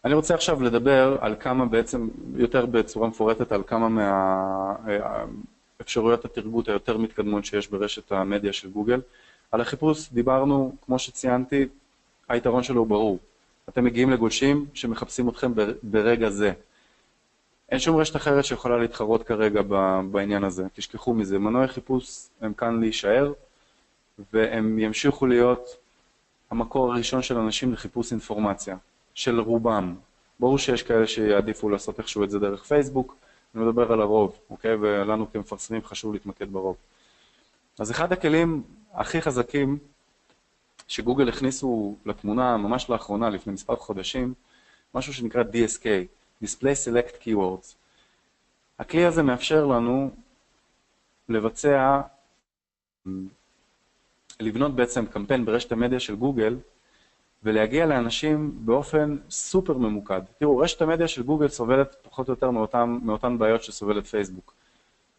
אני רוצה עכשיו לדבר על כמה בעצם, יותר בצורה מפורטת, על כמה מהאפשרויות התרגות היותר מתקדמות שיש ברשת המדיה של גוגל. על החיפוש דיברנו, כמו שציינתי, היתרון שלו הוא ברור. אתם מגיעים לגולשים שמחפשים אתכם ברגע זה. אין שום רשת אחרת שיכולה להתחרות כרגע בעניין הזה. תשכחו מזה. מנועי חיפוש הם כאן להישאר, והם ימשיכו להיות המקור הראשון של אנשים לחיפוש אינפורמציה, של רובם. ברור שיש כאלה שיעדיפו לעשות איכשהו את זה דרך פייסבוק, אני מדבר על הרוב, אוקיי? ולנו כמפרסמים חשוב להתמקד ברוב. אז אחד הכלים הכי חזקים שגוגל הכניסו לתמונה ממש לאחרונה, לפני מספר חודשים, משהו שנקרא DSK, Display Select Keywords. הכלי הזה מאפשר לנו לבנות בעצם קמפיין ברשת המדיה של גוגל, ולהגיע לאנשים באופן סופר ממוקד. תראו, רשת המדיה של גוגל סובלת פחות או יותר מאותן בעיות שסובלת פייסבוק.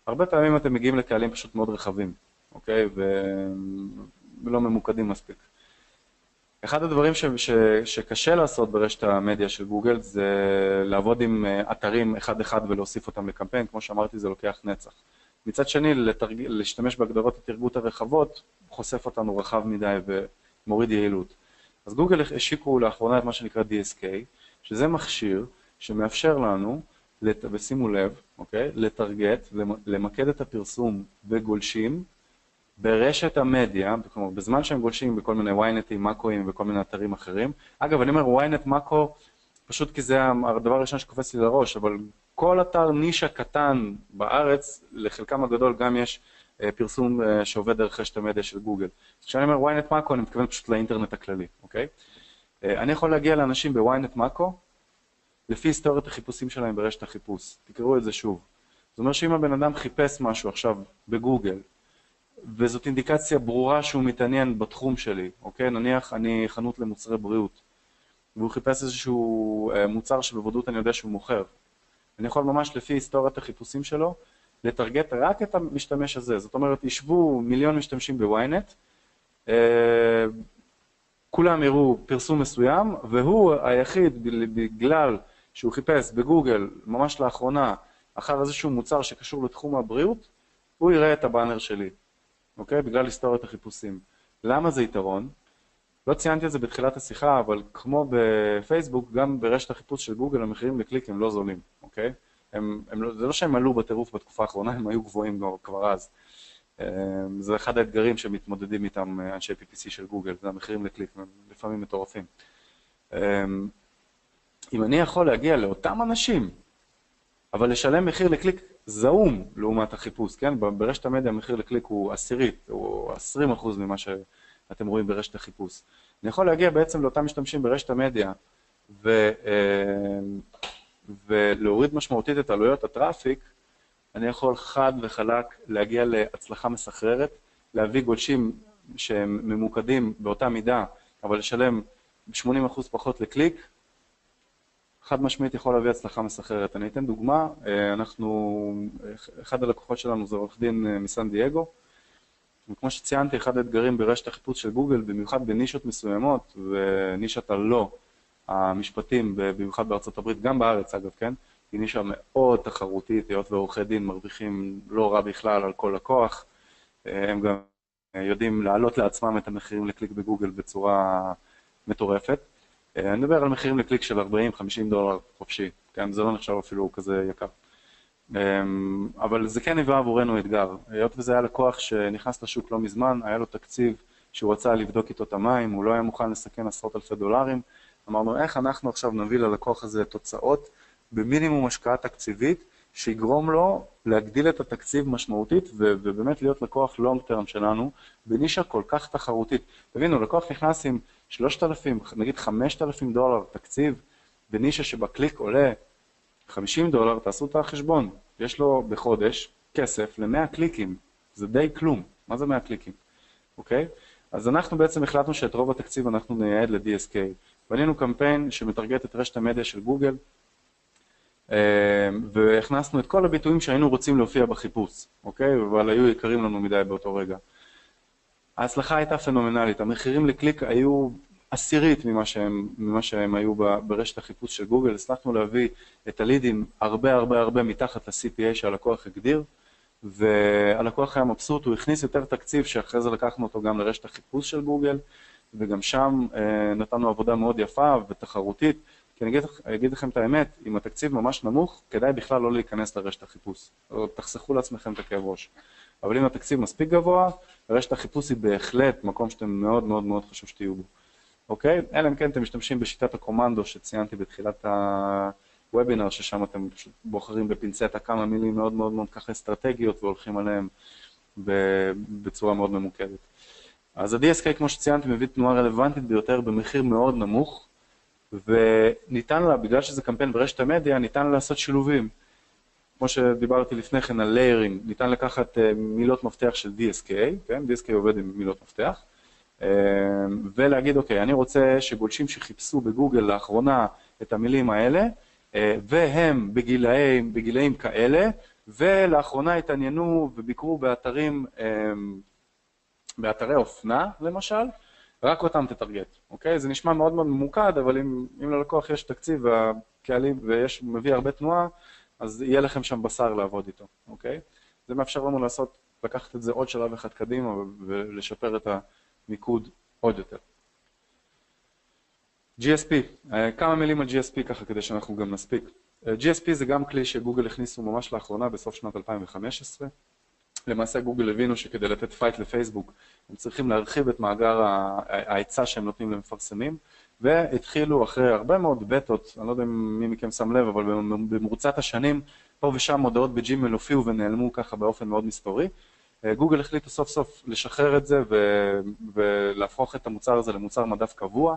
הרבה פעמים אתם מגיעים לקהלים פשוט מאוד רחבים, אוקיי? ולא ממוקדים מספיק. אחד הדברים שקשה לעשות ברשת המדיה של גוגל זה לעבוד עם אתרים אחד-אחד ולהוסיף אותם לקמפיין. כמו שאמרתי, זה לוקח נצח. מצד שני, להשתמש בהגדרות התרגות הרחבות, חושף אותנו רחב מדי ומוריד יעילות. אז גוגל השיקו לאחרונה את מה שנקרא DSK, שזה מכשיר שמאפשר לנו, ושימו לב, אוקיי, לטרגט, למקד את הפרסום בגולשים, ברשת המדיה, כלומר, בזמן שהם גולשים בכל מיני ynet, מקוים וכל מיני אתרים אחרים. אגב, אני אומר ynet, מקו, פשוט כי זה הדבר הראשון שקופץ לי לראש, אבל כל אתר נישה קטן בארץ, לחלקם הגדול גם יש פרסום שעובד דרך רשת המדיה של גוגל. כשאני אומר ynet, מקו, אני מתכוון פשוט לאינטרנט הכללי, אוקיי? אני יכול להגיע לאנשים ב-ynet, מקו, לפי היסטוריית החיפושים שלהם ברשת החיפוש. תקראו את זה שוב. זאת אומרת שאם הבן אדם חיפש משהו עכשיו בגוגל, וזאת אינדיקציה ברורה שהוא מתעניין בתחום שלי, אוקיי? נניח אני חנות למוצרי בריאות, והוא חיפש איזשהו מוצר שבוודאות אני יודע שהוא מוכר. אני יכול ממש לפי היסטוריית החיפושים שלו, לטרגט רק את המשתמש הזה. זאת אומרת, ישבו מיליון משתמשים בוויינט, כולם יראו פרסום מסוים, והוא היחיד בגלל שהוא חיפש בגוגל ממש לאחרונה, אחר איזשהו מוצר שקשור לתחום הבריאות, הוא יראה את הבאנר שלי. אוקיי? בגלל היסטוריית החיפושים. למה זה יתרון? לא ציינתי את זה בתחילת השיחה, אבל כמו בפייסבוק, גם ברשת החיפוש של גוגל, המחירים לקליק הם לא זולים, אוקיי? זה לא שהם עלו בטירוף בתקופה האחרונה, הם היו גבוהים כבר אז. זה אחד האתגרים שמתמודדים איתם אנשי PPC של גוגל, זה המחירים לקליק, הם לפעמים מטורפים. אם אני יכול להגיע לאותם אנשים, אבל לשלם מחיר לקליק זעום לעומת החיפוש, כן? ברשת המדיה המחיר לקליק הוא 10%, או 20% ממה שאתם רואים ברשת החיפוש. אני יכול להגיע בעצם לאותם משתמשים ברשת המדיה, ולהוריד משמעותית את עלויות הטראפיק, אני יכול חד וחלק להגיע להצלחה מסחררת, להביא גולשים שהם ממוקדים באותה מידה, אבל לשלם 80% פחות לקליק, חד משמעית יכול להביא הצלחה מסחררת. אני אתן דוגמה, אחד הלקוחות שלנו זה עורך דין מסן דייגו, וכמו שציינתי, אחד האתגרים ברשת החיפוש של גוגל, במיוחד בנישות מסוימות, ונישת הלא המשפטים, במיוחד בארצות הברית, גם בארץ אגב, כן? היא נישה מאוד תחרותית, היות ועורכי דין מרוויחים לא רע בכלל על כל לקוח, הם גם יודעים להעלות לעצמם את המחירים לקליק בגוגל בצורה מטורפת. אני מדבר על מחירים לקליק של $40-50 חופשי, כן? זה לא נחשב אפילו כזה יקר. אבל זה כן היווה עבורנו אתגר. היות וזה היה לקוח שנכנס לשוק לא מזמן, היה לו תקציב שהוא רצה לבדוק איתו את המים, הוא לא היה מוכן לסכן $10,000. אמרנו, איך אנחנו עכשיו נביא ללקוח הזה תוצאות במינימום השקעה תקציבית, שיגרום לו להגדיל את התקציב משמעותית, ובאמת להיות לקוח לונג טרם שלנו, בנישה כל כך תחרותית. תבינו, לקוח נכנס עם 3,000, נגיד $5,000 תקציב, בנישה שבקליק עולה $50, תעשו את החשבון. יש לו בחודש כסף ל100 קליקים, זה די כלום. מה זה 100 קליקים? אוקיי? אז אנחנו בעצם החלטנו שאת רוב התקציב אנחנו נייעד ל-DSK. בנינו קמפיין שמטרגט את רשת המדיה של גוגל, והכנסנו את כל הביטויים שהיינו רוצים להופיע בחיפוש, אוקיי? אבל היו יקרים לנו מדי באותו רגע. ההצלחה הייתה פנומנלית, המחירים לקליק היו 10% ממה שהם היו ברשת החיפוש של גוגל, הצלחנו להביא את הלידים הרבה מתחת ל-CPA שהלקוח הגדיר, והלקוח היה מבסוט, הוא הכניס יותר תקציב שאחרי זה לקחנו אותו גם לרשת החיפוש של גוגל, וגם שם נתנו עבודה מאוד יפה ותחרותית, כי אני אגיד לכם את האמת, אם התקציב ממש נמוך, כדאי בכלל לא להיכנס לרשת החיפוש, או תחסכו לעצמכם את הכאב ראש. אבל אם התקציב מספיק גבוה, רשת החיפוש היא בהחלט מקום שאתם מאוד חשוב שתהיו בו. אוקיי? אלא אם כן אתם משתמשים בשיטת הקומנדו שציינתי בתחילת הוובינר, ששם אתם פשוט בוחרים בפינצטה כמה מילים מאוד ככה אסטרטגיות והולכים עליהם בצורה מאוד ממוקדת. אז ה-DSK, כמו שציינתי, מביא תנועה רלוונטית ביותר במחיר מאוד נמוך, וניתן לה, בגלל שזה קמפיין ברשת המדיה, ניתן לעשות שילובים. כמו שדיברתי לפני כן על ליירינג, ניתן לקחת מילות מפתח של DSK, כן? DSK עובד עם מילות מפתח, ולהגיד, אוקיי, אני רוצה שגולשים שחיפשו בגוגל לאחרונה את המילים האלה, והם בגילאים כאלה, ולאחרונה התעניינו וביקרו באתרי אופנה, למשל, רק אותם תטרגט, אוקיי? זה נשמע מאוד ממוקד, אבל אם ללקוח יש תקציב ומביא הרבה תנועה, אז יהיה לכם שם בשר לעבוד איתו, אוקיי? זה מאפשר לנו לקחת את זה עוד שלב אחד קדימה ולשפר את המיקוד עוד יותר. GSP, כמה מילים על GSP ככה כדי שאנחנו גם נספיק. GSP זה גם כלי שגוגל הכניסו ממש לאחרונה בסוף שנת 2015. למעשה גוגל הבינו שכדי לתת פייט לפייסבוק הם צריכים להרחיב את מאגר ההיצע שהם נותנים למפרסמים, והתחילו אחרי הרבה מאוד בטות, אני לא יודע מי מכם שם לב, אבל במרוצת השנים פה ושם מודעות בג'ימייל הופיעו ונעלמו ככה באופן מאוד מסתורי. גוגל החליטו סוף סוף לשחרר את זה ולהפוך את המוצר הזה למוצר מדף קבוע.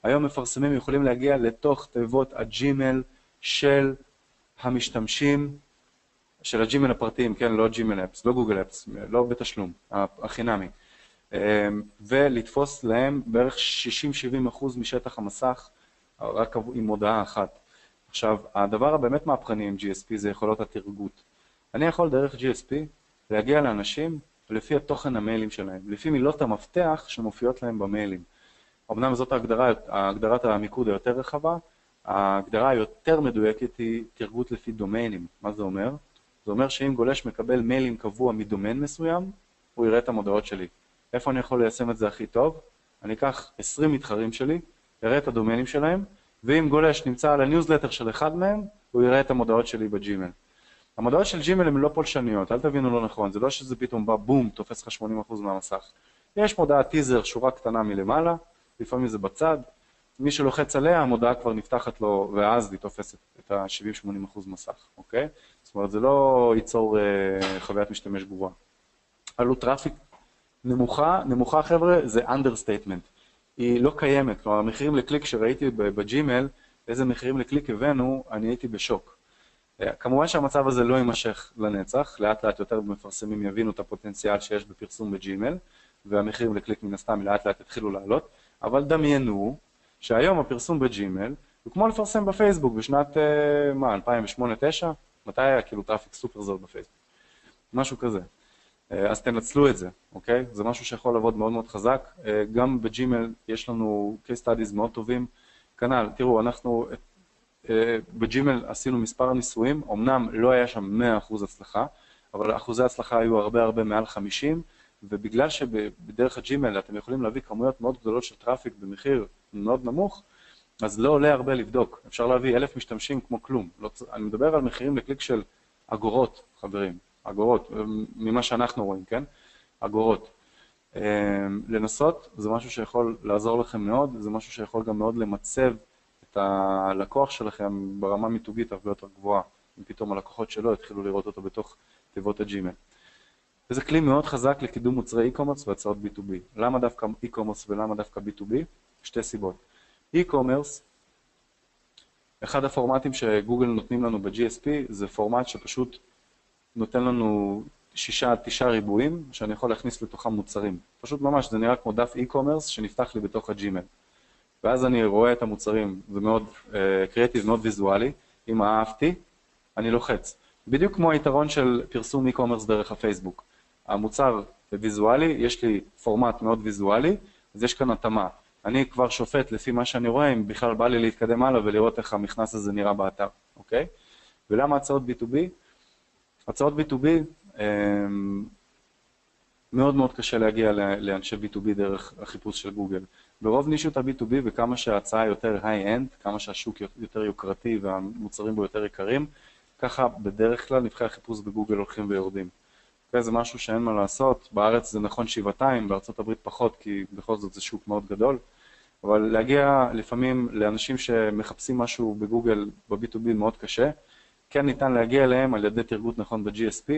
היום מפרסמים יכולים להגיע לתוך תיבות הג'ימייל של המשתמשים, של הג'ימייל הפרטיים, כן, לא ג'ימייל אפס, לא גוגל אפס, לא בתשלום, החינמי. ולתפוס להם בערך 60-70% משטח המסך, רק עם מודעה אחת. עכשיו, הדבר הבאמת מהפכני עם GSP זה יכולות התרגות. אני יכול דרך GSP להגיע לאנשים לפי התוכן המיילים שלהם, לפי מילות המפתח שמופיעות להם במיילים. אמנם זאת הגדרת המיקוד היותר רחבה, ההגדרה היותר מדויקת היא תרגות לפי דומיינים. מה זה אומר? זה אומר שאם גולש מקבל מיילים קבוע מדומיין מסוים, הוא יראה את המודעות שלי. איפה אני יכול ליישם את זה הכי טוב? אני אקח 20 מתחרים שלי, אראה את הדומיינים שלהם, ואם גולש נמצא על הניוזלטר של אחד מהם, הוא יראה את המודעות שלי בג'ימל. המודעות של ג'ימל הן לא פולשניות, אל תבינו לא נכון, זה לא שזה פתאום בא בום, תופס לך 80% מהמסך. יש מודעת טיזר, שורה קטנה מלמעלה, לפעמים זה בצד, מי שלוחץ עליה, המודעה כבר נפתחת לו, ואז היא תופסת את ה-70-80% מסך, אוקיי? זאת אומרת, זה לא ייצור חוויית משתמש גבוהה. עלות טראפיק נמוכה חבר'ה, זה understatement. היא לא קיימת, כלומר, המחירים לקליק שראיתי בג'ימל, איזה מחירים לקליק הבאנו, אני הייתי בשוק. כמובן שהמצב הזה לא יימשך לנצח, לאט לאט יותר מפרסמים יבינו את הפוטנציאל שיש בפרסום בג'ימל, והמחירים לקליק מן הסתם לאט לאט התחילו לעלות, אבל דמיינו שהיום הפרסום בג'ימל הוא כמו לפרסם בפייסבוק בשנת, 2008-2009? מתי היה כאילו טראפיק סופר זול בפייסבוק? משהו כזה. אז תנצלו את זה, אוקיי? זה משהו שיכול לעבוד מאוד מאוד חזק. גם בג'ימל יש לנו case studies מאוד טובים. כנ"ל, תראו, אנחנו בג'ימל עשינו מספר ניסויים, אמנם לא היה שם 100% הצלחה, אבל אחוזי ההצלחה היו הרבה מעל 50, ובגלל שבדרך הג'ימל אתם יכולים להביא כמויות מאוד גדולות של טראפיק במחיר מאוד נמוך, אז לא עולה הרבה לבדוק. אפשר להביא 1,000 משתמשים כמו כלום. אני מדבר על מחירים לקליק של אגורות, חברים. אגורות, ממה שאנחנו רואים, כן? אגורות. לנסות, זה משהו שיכול לעזור לכם מאוד, זה משהו שיכול גם מאוד למצב את הלקוח שלכם ברמה מיתוגית הרבה יותר גבוהה, אם פתאום הלקוחות שלו התחילו לראות אותו בתוך תיבות הג'ימל. וזה כלי מאוד חזק לקידום מוצרי e-commerce והצעות B2B. למה דווקא e-commerce ולמה דווקא B2B? שתי סיבות. e-commerce, אחד הפורמטים שגוגל נותנים לנו ב-GSP, זה פורמט שפשוט נותן לנו 6-9 ריבועים, שאני יכול להכניס לתוכם מוצרים. פשוט ממש, זה נראה כמו דף e-commerce שנפתח לי בתוך הג'ימל. ואז אני רואה את המוצרים, זה מאוד קריאטיב, מאוד ויזואלי. אם אהבתי, אני לוחץ. בדיוק כמו היתרון של פרסום e-commerce דרך הפייסבוק. המוצר ויזואלי, יש לי פורמט מאוד ויזואלי, אז יש כאן התאמה. אני כבר שופט לפי מה שאני רואה, אם בכלל בא לי להתקדם הלאה ולראות איך המכנס הזה נראה באתר, אוקיי? ולמה הצעות B2B? הצעות B2B, מאוד מאוד קשה להגיע לאנשי B2B דרך החיפוש של גוגל. ברוב נישות ה-B2B וכמה שההצעה יותר high-end, כמה שהשוק יותר יוקרתי והמוצרים בו יותר יקרים, ככה בדרך כלל נבחרי החיפוש בגוגל הולכים ויורדים. זה משהו שאין מה לעשות, בארץ זה נכון שבעתיים, בארצות הברית פחות, כי בכל זאת זה שוק מאוד גדול, אבל להגיע לפעמים לאנשים שמחפשים משהו בגוגל ב-B2B מאוד קשה, כן ניתן להגיע אליהם על ידי תרגות נכון ב-GSP,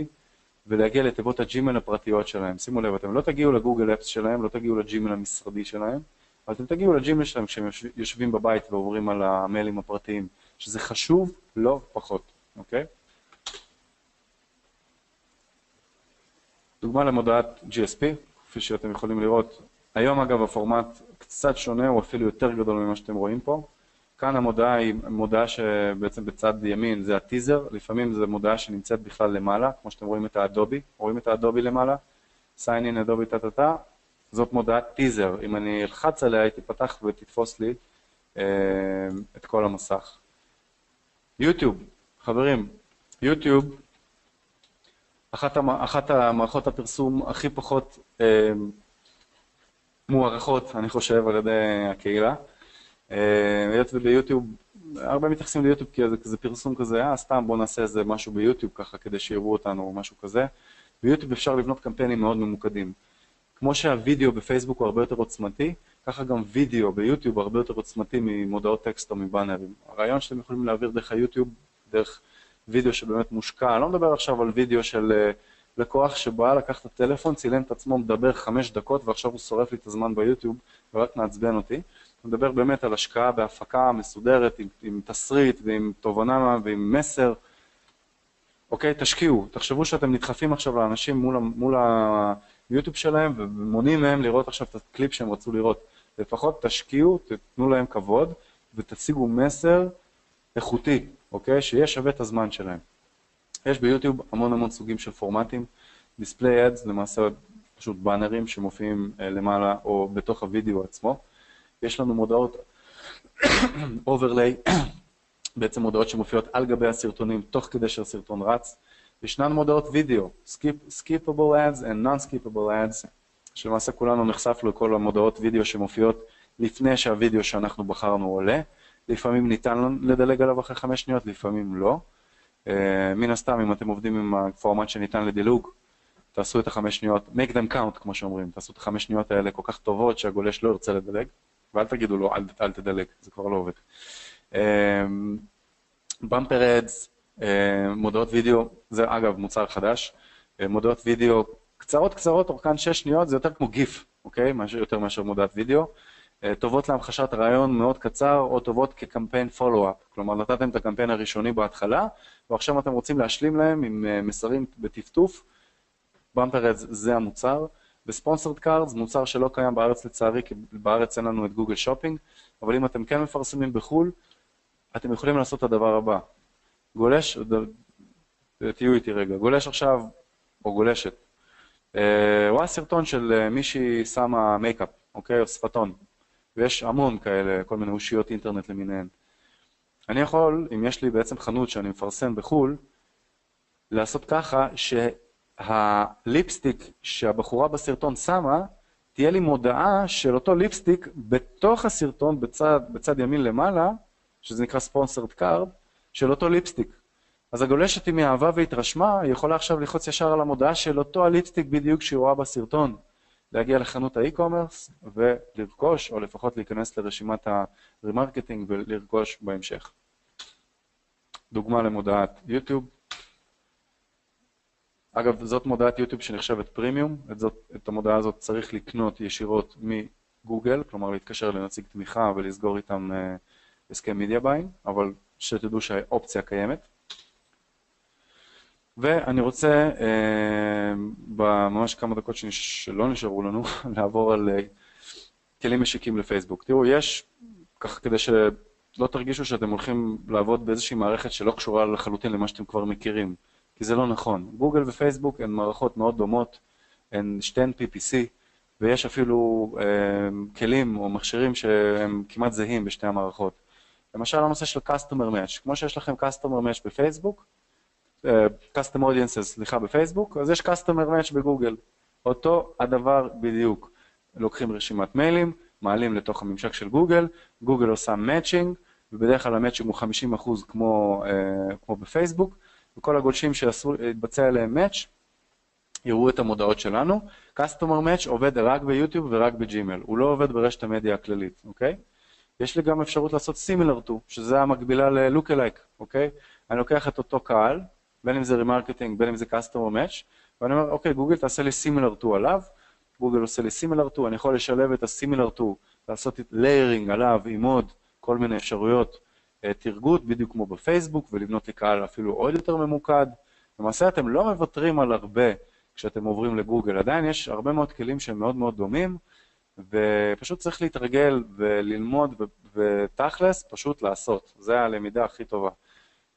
ולהגיע לתיבות הג'ימל הפרטיות שלהם. שימו לב, אתם לא תגיעו לגוגל אפס שלהם, לא תגיעו לג'ימל המשרדי שלהם, אבל אתם תגיעו לג'ימל שלהם כשהם יושבים בבית ועוברים על המיילים הפרטיים, שזה חשוב לא פחות, אוקיי? דוגמה למודעת GSP, כפי שאתם יכולים לראות. היום אגב הפורמט קצת שונה, הוא אפילו יותר גדול ממה שאתם רואים פה. כאן המודעה היא מודעה שבעצם בצד ימין זה הטיזר, לפעמים זו מודעה שנמצאת בכלל למעלה, כמו שאתם רואים את האדובי, רואים את האדובי למעלה, sign in אדובי טטטה, זאת מודעת טיזר, אם אני אלחץ עליה היא תפתח ותתפוס לי את כל המסך. יוטיוב, חברים, יוטיוב, אחת המערכות הפרסום הכי פחות מוערכות, אני חושב, על ידי הקהילה. היות וביוטיוב, הרבה מתייחסים ליוטיוב כי זה פרסום כזה, סתם בוא נעשה איזה משהו ביוטיוב ככה כדי שיראו אותנו או משהו כזה. ביוטיוב אפשר לבנות קמפיינים מאוד ממוקדים. כמו שהווידאו בפייסבוק הוא הרבה יותר עוצמתי, ככה גם וידאו ביוטיוב הרבה יותר עוצמתי ממודעות טקסט או מבאנרים. הרעיון שאתם יכולים להעביר דרך היוטיוב, דרך וידאו שבאמת מושקע, אני לא מדבר עכשיו על וידאו של לקוח שבא לקח את הטלפון, צילם את עצמו, מדבר 5 דקות ועכשיו הוא שורף לי את הזמן ביוטיוב ורק מעצבן אותי. אני מדבר באמת על השקעה בהפקה מסודרת, עם תסריט ועם תובנה ועם מסר. אוקיי, תשקיעו, תחשבו שאתם נדחפים עכשיו לאנשים מול היוטיוב שלהם ומונעים מהם לראות עכשיו את הקליפ שהם רצו לראות. לפחות תשקיעו, תתנו להם כבוד ותציגו מסר איכותי, אוקיי? שיהיה שווה את הזמן שלהם. יש ביוטיוב המון סוגים של פורמטים, דיספליי אדס, למעשה פשוט באנרים שמופיעים למעלה או בתוך הוידאו עצמו. יש לנו מודעות אוברליי, בעצם מודעות שמופיעות על גבי הסרטונים תוך כדי שהסרטון רץ. ישנן מודעות וידאו, skippable ads and non-skippable ads. שלמעשה כולנו נחשף לכל המודעות וידאו שמופיעות לפני שהוידאו שאנחנו בחרנו עולה. לפעמים ניתן לדלג עליו אחרי 5 שניות, לפעמים לא. מן הסתם, אם אתם עובדים עם הפורמט שניתן לדילוג, תעשו את ה5 שניות, make them count, כמו שאומרים, תעשו את ה5 שניות האלה כל כך טובות שהגולש לא ירצה לדלג, ואל תגידו לו, אל תדלג, זה כבר לא עובד. במפר אדס, מודעות וידאו, זה אגב מוצר חדש, מודעות וידאו קצרות, אורכן 6 שניות, זה יותר כמו גיף, אוקיי? יותר מאשר מודעת וידאו. טובות להמחשת רעיון מאוד קצר, או טובות כקמפיין פולו-אפ. כלומר, נתתם את הקמפיין הראשוני בהתחלה, ועכשיו אתם רוצים להשלים להם עם מסרים בטפטוף. במפר אדס זה המוצר. בספונסרד קארדס, מוצר שלא קיים בארץ לצערי, כי בארץ אין לנו את גוגל שופינג, אבל אם אתם כן מפרסמים בחול, אתם יכולים לעשות את הדבר הבא. גולש, תהיו איתי רגע, גולש עכשיו, או גולשת, רואה סרטון של מישהי שמה מייקאפ, אוקיי, או שפתון, ויש המון כאלה, כל מיני אושיות אינטרנט למיניהן. אני יכול, אם יש לי בעצם חנות שאני מפרסם בחול, לעשות ככה שהליפסטיק שהבחורה בסרטון שמה, תהיה לי מודעה של אותו ליפסטיק בתוך הסרטון בצד ימין למעלה, שזה נקרא ספונסרד קארד, של אותו ליפסטיק. אז הגולשת אם היא אהבה והתרשמה, היא יכולה עכשיו ללחוץ ישר על המודעה של אותו הליפסטיק בדיוק שהיא רואה בסרטון, להגיע לחנות האי-קומרס ולרכוש, או לפחות להיכנס לרשימת הרמרקטינג ולרכוש בהמשך. דוגמה למודעת יוטיוב. אגב, זאת מודעת יוטיוב שנחשבת פרימיום, את המודעה הזאת צריך לקנות ישירות מגוגל, כלומר להתקשר לנציג תמיכה ולסגור איתם הסכם מידיה ביינג, אבל שתדעו שהאופציה קיימת. ואני רוצה, בממש כמה דקות שלא נשארו לנו, לעבור על כלים משיקים לפייסבוק. תראו, יש, כך כדי שלא תרגישו שאתם הולכים לעבוד באיזושהי מערכת שלא קשורה לחלוטין למה שאתם כבר מכירים, כי זה לא נכון. גוגל ופייסבוק הן מערכות מאוד דומות, הן שתיהן PPC, ויש אפילו כלים או מכשירים שהם כמעט זהים בשתי המערכות. למשל, הנושא של Customer Match. כמו שיש לכם Customer Match בפייסבוק, Custom Audiences, סליחה, בפייסבוק, אז יש Customer Match בגוגל. אותו הדבר בדיוק. לוקחים רשימת מיילים, מעלים לתוך הממשק של גוגל, גוגל עושה Matching, ובדרך כלל המאצ'ינג הוא 50% כמו בפייסבוק, וכל הגולשים שיתבצע אליהם Match, יראו את המודעות שלנו. Customer Match עובד רק ביוטיוב ורק בג'ימל, הוא לא עובד ברשת המדיה הכללית, אוקיי? יש לי גם אפשרות לעשות Similar to, שזה המקבילה ל-Lookalike, אוקיי? אני לוקח את אותו קהל, בין אם זה רמרקטינג, בין אם זה Customer Match, ואני אומר, אוקיי, גוגל תעשה לי Similar to עליו, גוגל עושה לי Similar to, אני יכול לשלב את ה-Similar to, לעשות את layering עליו עם עוד כל מיני אפשרויות תרגות, בדיוק כמו בפייסבוק, ולבנות לי קהל אפילו עוד יותר ממוקד. למעשה אתם לא מוותרים על הרבה כשאתם עוברים לגוגל, עדיין יש הרבה מאוד כלים שהם מאוד מאוד דומים, ופשוט צריך להתרגל וללמוד ותכלס פשוט לעשות. זה הלמידה הכי טובה.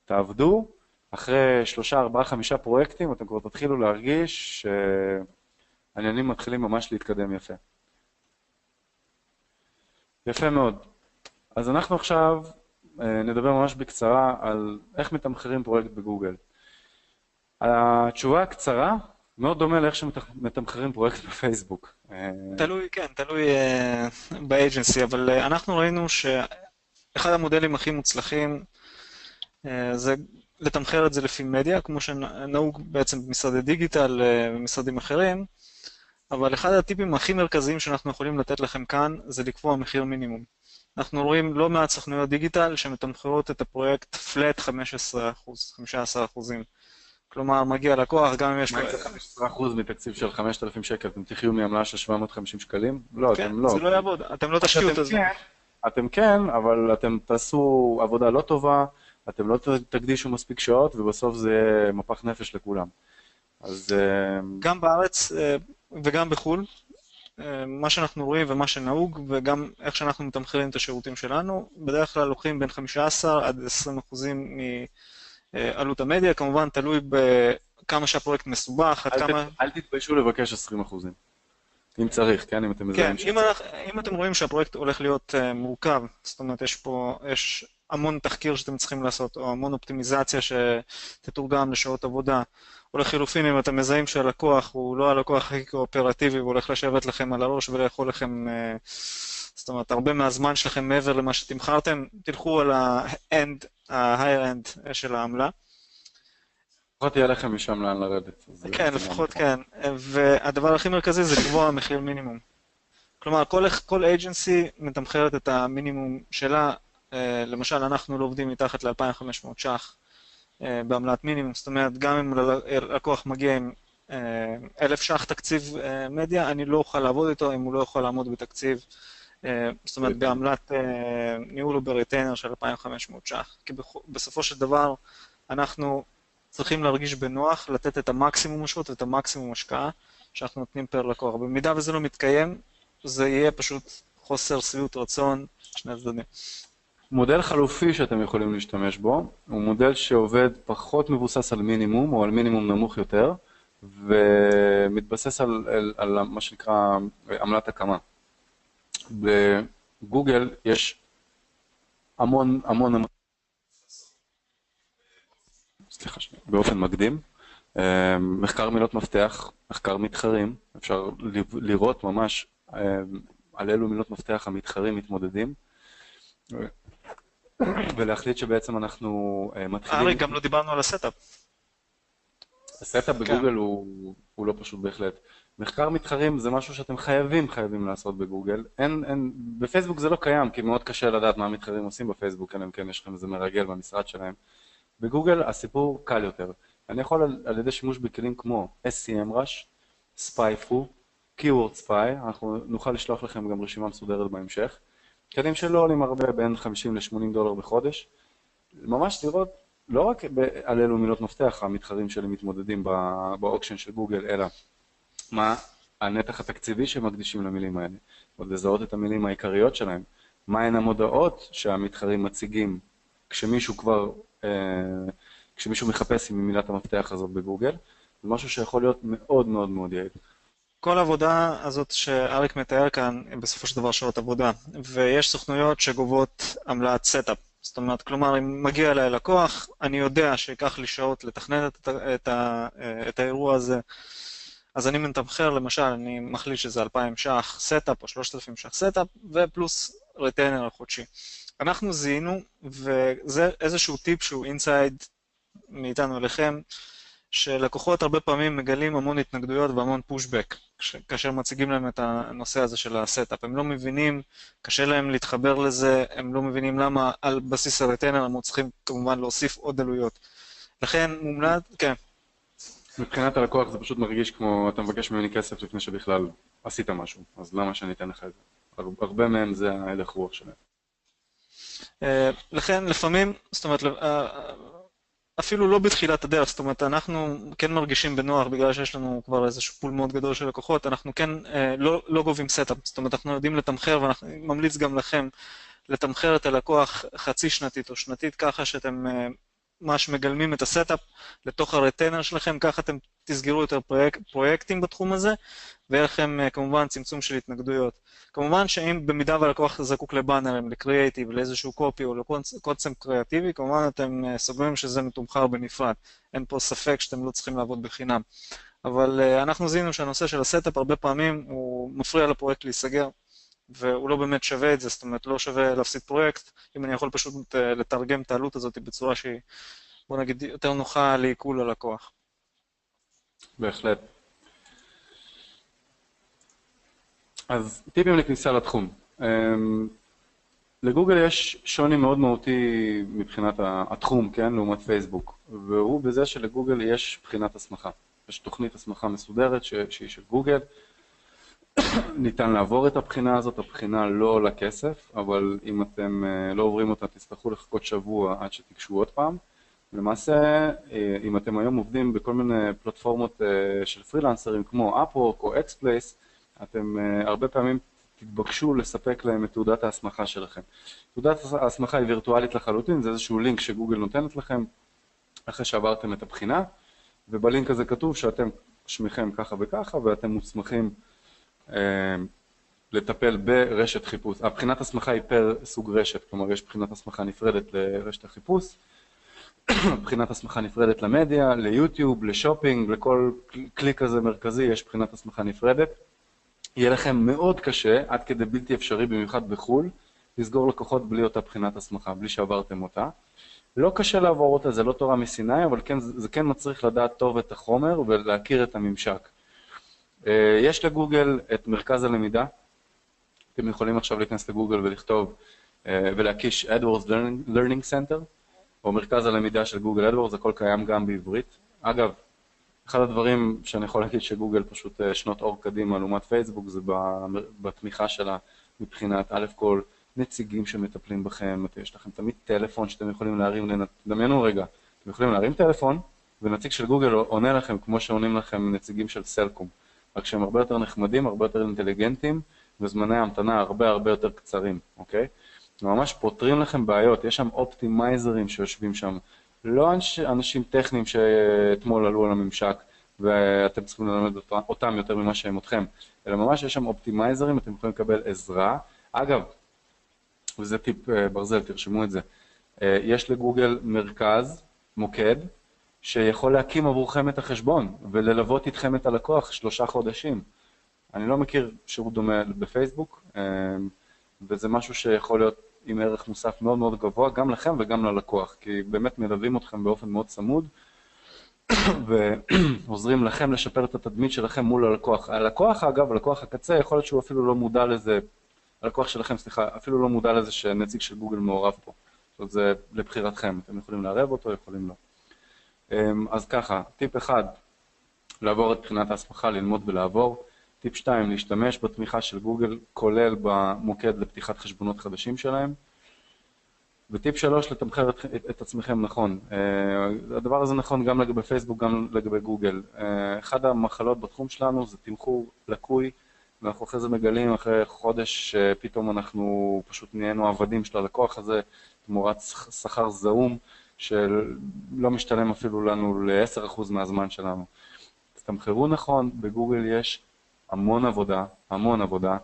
תעבדו, אחרי 3, 4, 5 פרויקטים, אתם כבר תתחילו להרגיש שהעניינים מתחילים ממש להתקדם יפה. יפה מאוד. אז אנחנו עכשיו נדבר ממש בקצרה על איך מתמחרים פרויקט בגוגל. התשובה הקצרה מאוד דומה לאיך שמתמחרים פרויקט בפייסבוק. תלוי, כן, תלוי באג'נסי, אבל אנחנו ראינו שאחד המודלים הכי מוצלחים זה לתמחר את זה לפי מדיה, כמו שנהוג בעצם במשרדי דיגיטל ומשרדים אחרים, אבל אחד הטיפים הכי מרכזיים שאנחנו יכולים לתת לכם כאן זה לקבוע מחיר מינימום. אנחנו רואים לא מעט סוכנויות דיגיטל שמתמחרות את הפרויקט פלט 15%. כלומר, מגיע לקוח, גם אם יש... מה זה 15% מתקציב של 5,000 שקל? אתם תחיו מעמלה של 750 שקלים? לא, אתם לא. זה לא יעבוד, אתם לא תשקיעו את זה. אתם כן, אבל אתם תעשו עבודה לא טובה, אתם לא תקדישו מספיק שעות, ובסוף זה מפח נפש לכולם. אז... גם בארץ וגם בחול, מה שאנחנו רואים ומה שנהוג, וגם איך שאנחנו מתמחרים את השירותים שלנו, בדרך כלל לוקחים בין 15 עד 20% מעלות המדיה, כמובן תלוי בכמה שהפרויקט מסובך, אל תתביישו לבקש 20%. אם צריך, כן? אם אתם מזהים כן, אם אתם רואים שהפרויקט הולך להיות מורכב, זאת אומרת, יש המון תחקיר שאתם צריכים לעשות, או המון אופטימיזציה שתתורגם לשעות עבודה, או לחילופין אם אתם מזהים שהלקוח הוא לא הלקוח הכי קואופרטיבי, הוא הולך לשבת לכם על הראש ולאכול לכם, זאת אומרת, הרבה מהזמן שלכם מעבר למה שתמכרתם, תלכו על ה-end, ה-higher end של העמלה. לפחות יהיה לכם משם לאן לרדת. כן, לפחות כן. והדבר הכי מרכזי זה לקבוע מחיר מינימום. כלומר, כל agency מתמחרת את המינימום שלה, למשל, אנחנו לא עובדים מתחת ל-2,500 ש"ח בעמלת מינימום, זאת אומרת, גם אם לקוח מגיע עם 1,000 ש"ח תקציב מדיה, אני לא אוכל לעבוד איתו אם הוא לא יכול לעמוד בתקציב, זאת אומרת, בעמלת ניהול או בריטיינר של 2,500 ש"ח. כי בסופו של דבר, אנחנו צריכים להרגיש בנוח, לתת את המקסימום שעות ואת המקסימום השקעה שאנחנו נותנים פר לקוח. במידה וזה לא מתקיים, זה יהיה פשוט חוסר שביעות רצון שני הצדדים. מודל חלופי שאתם יכולים להשתמש בו, הוא מודל שעובד פחות מבוסס על מינימום או על מינימום נמוך יותר, ומתבסס על מה שנקרא עמלת הקמה. בגוגל יש המון, סליחה, באופן מקדים, מחקר מילות מפתח, מחקר מתחרים, אפשר לראות ממש על אילו מילות מפתח המתחרים מתמודדים, ולהחליט שבעצם אנחנו מתחילים... אריק, גם לא דיברנו על הסטאפ. הסטאפ בגוגל הוא לא פשוט בהחלט. מחקר מתחרים זה משהו שאתם חייבים לעשות בגוגל. בפייסבוק זה לא קיים, כי מאוד קשה לדעת מה המתחרים עושים בפייסבוק, אלא אם כן יש לכם איזה מרגל במשרד שלהם. בגוגל הסיפור קל יותר. אני יכול על ידי שימוש בכלים כמו SCMrush, SpyFu, Keyword Spy, אנחנו נוכל לשלוח לכם גם רשימה מסודרת בהמשך. כלים שלא עולים הרבה, בין 50 ל-80 דולר בחודש. ממש לראות, לא רק על אלו מילות מפתח המתחרים שלי מתמודדים באוקשן של גוגל, אלא מה הנתח התקציבי שמקדישים למילים האלה, עוד לזהות את המילים העיקריות שלהם, מהן המודעות שהמתחרים מציגים כשמישהו מחפש עם מילת המפתח הזאת בגוגל, זה משהו שיכול להיות מאוד מאוד מאוד יעיל. כל העבודה הזאת שאריק מתאר כאן, בסופו של דבר שעות עבודה, ויש סוכנויות שגובות עמלת סטאפ. זאת אומרת, כלומר, אם מגיע אליי לקוח, אני יודע שיקח לי שעות לתכנן את האירוע הזה, אז אני מתמחר, למשל, אני מחליט שזה 2,000 ש"ח סטאפ או 3,000 ש"ח סטאפ, ופלוס ריטיינר החודשי. אנחנו זיהינו, וזה איזשהו טיפ שהוא אינסייד מאיתנו אליכם, שלקוחות הרבה פעמים מגלים המון התנגדויות והמון פושבק, כאשר מציגים להם את הנושא הזה של הסטאפ. הם לא מבינים, קשה להם להתחבר לזה, הם לא מבינים למה על בסיס הריטיינר הם צריכים כמובן להוסיף עוד עלויות. לכן מומלץ, כן. מבחינת הלקוח זה פשוט מרגיש כמו אתה מבקש ממני כסף לפני שבכלל עשית משהו, אז למה שאני אתן לך את זה? הרבה מהם זה ההלך רוח שלהם. לכן לפעמים, זאת אומרת, אפילו לא בתחילת הדרך, זאת אומרת, אנחנו כן מרגישים בנוח בגלל שיש לנו כבר איזשהו פול מאוד גדול של לקוחות, אנחנו כן לא גובים סטאפ, זאת אומרת, אנחנו יודעים לתמחר, ואנחנו ממליץ גם לכם לתמחר את הלקוח חצי שנתית או שנתית, ככה שאתם ממש מגלמים את הסטאפ לתוך הריטיינר שלכם, ככה אתם תסגרו יותר פרויקטים בתחום הזה, ויהיה לכם כמובן צמצום של התנגדויות. כמובן שאם במידה והלקוח זקוק לבאנרים, לקריאייטיב, לאיזשהו קופי או לקונספט קריאטיבי, כמובן אתם סוגרים שזה מתומחר בנפרד. אין פה ספק שאתם לא צריכים לעבוד בחינם. אבל אנחנו זיהינו שהנושא של הסטאפ הרבה פעמים הוא מפריע לפרויקט להיסגר, והוא לא באמת שווה את זה, זאת אומרת לא שווה להפסיד פרויקט, אם אני יכול פשוט לתרגם את העלות הזאת בצורה שהיא, בוא נגיד, יותר נוחה לעיכול ללקוח. בהחלט. אז טיפים לכניסה לתחום. לגוגל יש שוני מאוד מהותי מבחינת התחום, כן, לעומת פייסבוק, והוא בזה שלגוגל יש בחינת הסמכה. יש תוכנית הסמכה מסודרת שהיא של גוגל, ניתן לעבור את הבחינה הזאת, הבחינה לא עולה כסף, אבל אם אתם לא עוברים אותה, תצטרכו לחכות שבוע עד שתיגשו עוד פעם. למעשה, אם אתם היום עובדים בכל מיני פלטפורמות של פרילנסרים כמו Upwork או Xplace, אתם הרבה פעמים תתבקשו לספק להם את תעודת ההסמכה שלכם. תעודת ההסמכה היא וירטואלית לחלוטין, זה איזשהו לינק שגוגל נותנת לכם אחרי שעברתם את הבחינה, ובלינק הזה כתוב שאתם שמיכם ככה וככה, ואתם מוסמכים לטפל ברשת חיפוש. הבחינת הסמכה היא פר סוג רשת, כלומר יש בחינת הסמכה נפרדת לרשת החיפוש, בחינת הסמכה נפרדת למדיה, ליוטיוב, לשופינג, לכל כלי כזה מרכזי יש בחינת הסמכה נפרדת. יהיה לכם מאוד קשה, עד כדי בלתי אפשרי, במיוחד בחול, לסגור לקוחות בלי אותה בחינת הסמכה, בלי שעברתם אותה. לא קשה לעבור אותה, זה לא תורה מסיני, אבל כן, זה כן מצריך לדעת טוב את החומר ולהכיר את הממשק. יש לגוגל את מרכז הלמידה. אתם יכולים עכשיו להיכנס לגוגל ולכתוב ולהקיש AdWords Learning Center, או מרכז הלמידה של גוגל AdWords, הכל קיים גם בעברית. אגב, אחד הדברים שאני יכול להגיד שגוגל פשוט שנות אור קדימה לעומת פייסבוק, זה בתמיכה שלה מבחינת א' כל נציגים שמטפלים בכם, יש לכם תמיד טלפון שאתם יכולים להרים, דמיינו רגע, אתם יכולים להרים טלפון, ונציג של גוגל עונה לכם כמו שעונים לכם נציגים של סלקום, רק שהם הרבה יותר נחמדים, הרבה יותר אינטליגנטים, וזמני ההמתנה הרבה יותר קצרים, אוקיי? ממש פותרים לכם בעיות, יש שם אופטימייזרים שיושבים שם, לא אנשים טכניים שאתמול עלו על הממשק, ואתם צריכים ללמד אותם יותר ממה שהם אתכם, אלא ממש יש שם אופטימייזרים, אתם יכולים לקבל עזרה. אגב, וזה טיפ ברזל, תרשמו את זה, יש לגוגל מרכז, מוקד, שיכול להקים עבורכם את החשבון, וללוות איתכם את הלקוח 3 חודשים. אני לא מכיר שירות דומה בפייסבוק, וזה משהו שיכול להיות עם ערך מוסף מאוד גבוה, גם לכם וגם ללקוח, כי באמת מלווים אתכם באופן מאוד צמוד, ועוזרים לכם לשפר את התדמית שלכם מול הלקוח. הלקוח, אגב, הלקוח הקצה, יכול להיות שהוא אפילו לא מודע לזה, הלקוח שלכם, סליחה, אפילו לא מודע לזה שנציג של גוגל מעורב פה. זאת אומרת, זה לבחירתכם, אתם יכולים לערב אותו, יכולים לא. אז ככה, טיפ 1, לעבור את בחינת ההסמכה, ללמוד ולעבור. טיפ 2, להשתמש בתמיכה של גוגל, כולל במוקד לפתיחת חשבונות חדשים שלהם. וטיפ 3, לתמחר את עצמכם נכון. הדבר הזה נכון גם לגבי פייסבוק, גם לגבי גוגל. אחד המחלות בתחום שלנו זה תמחור לקוי, ואנחנו אחרי זה מגלים, אחרי חודש, שפתאום אנחנו פשוט נהיינו עבדים של הלקוח הזה, תמורת שכר זעום, שלא משתלם אפילו לנו ל-10% מהזמן שלנו. אז תמחרו נכון, בגוגל יש המון עבודה,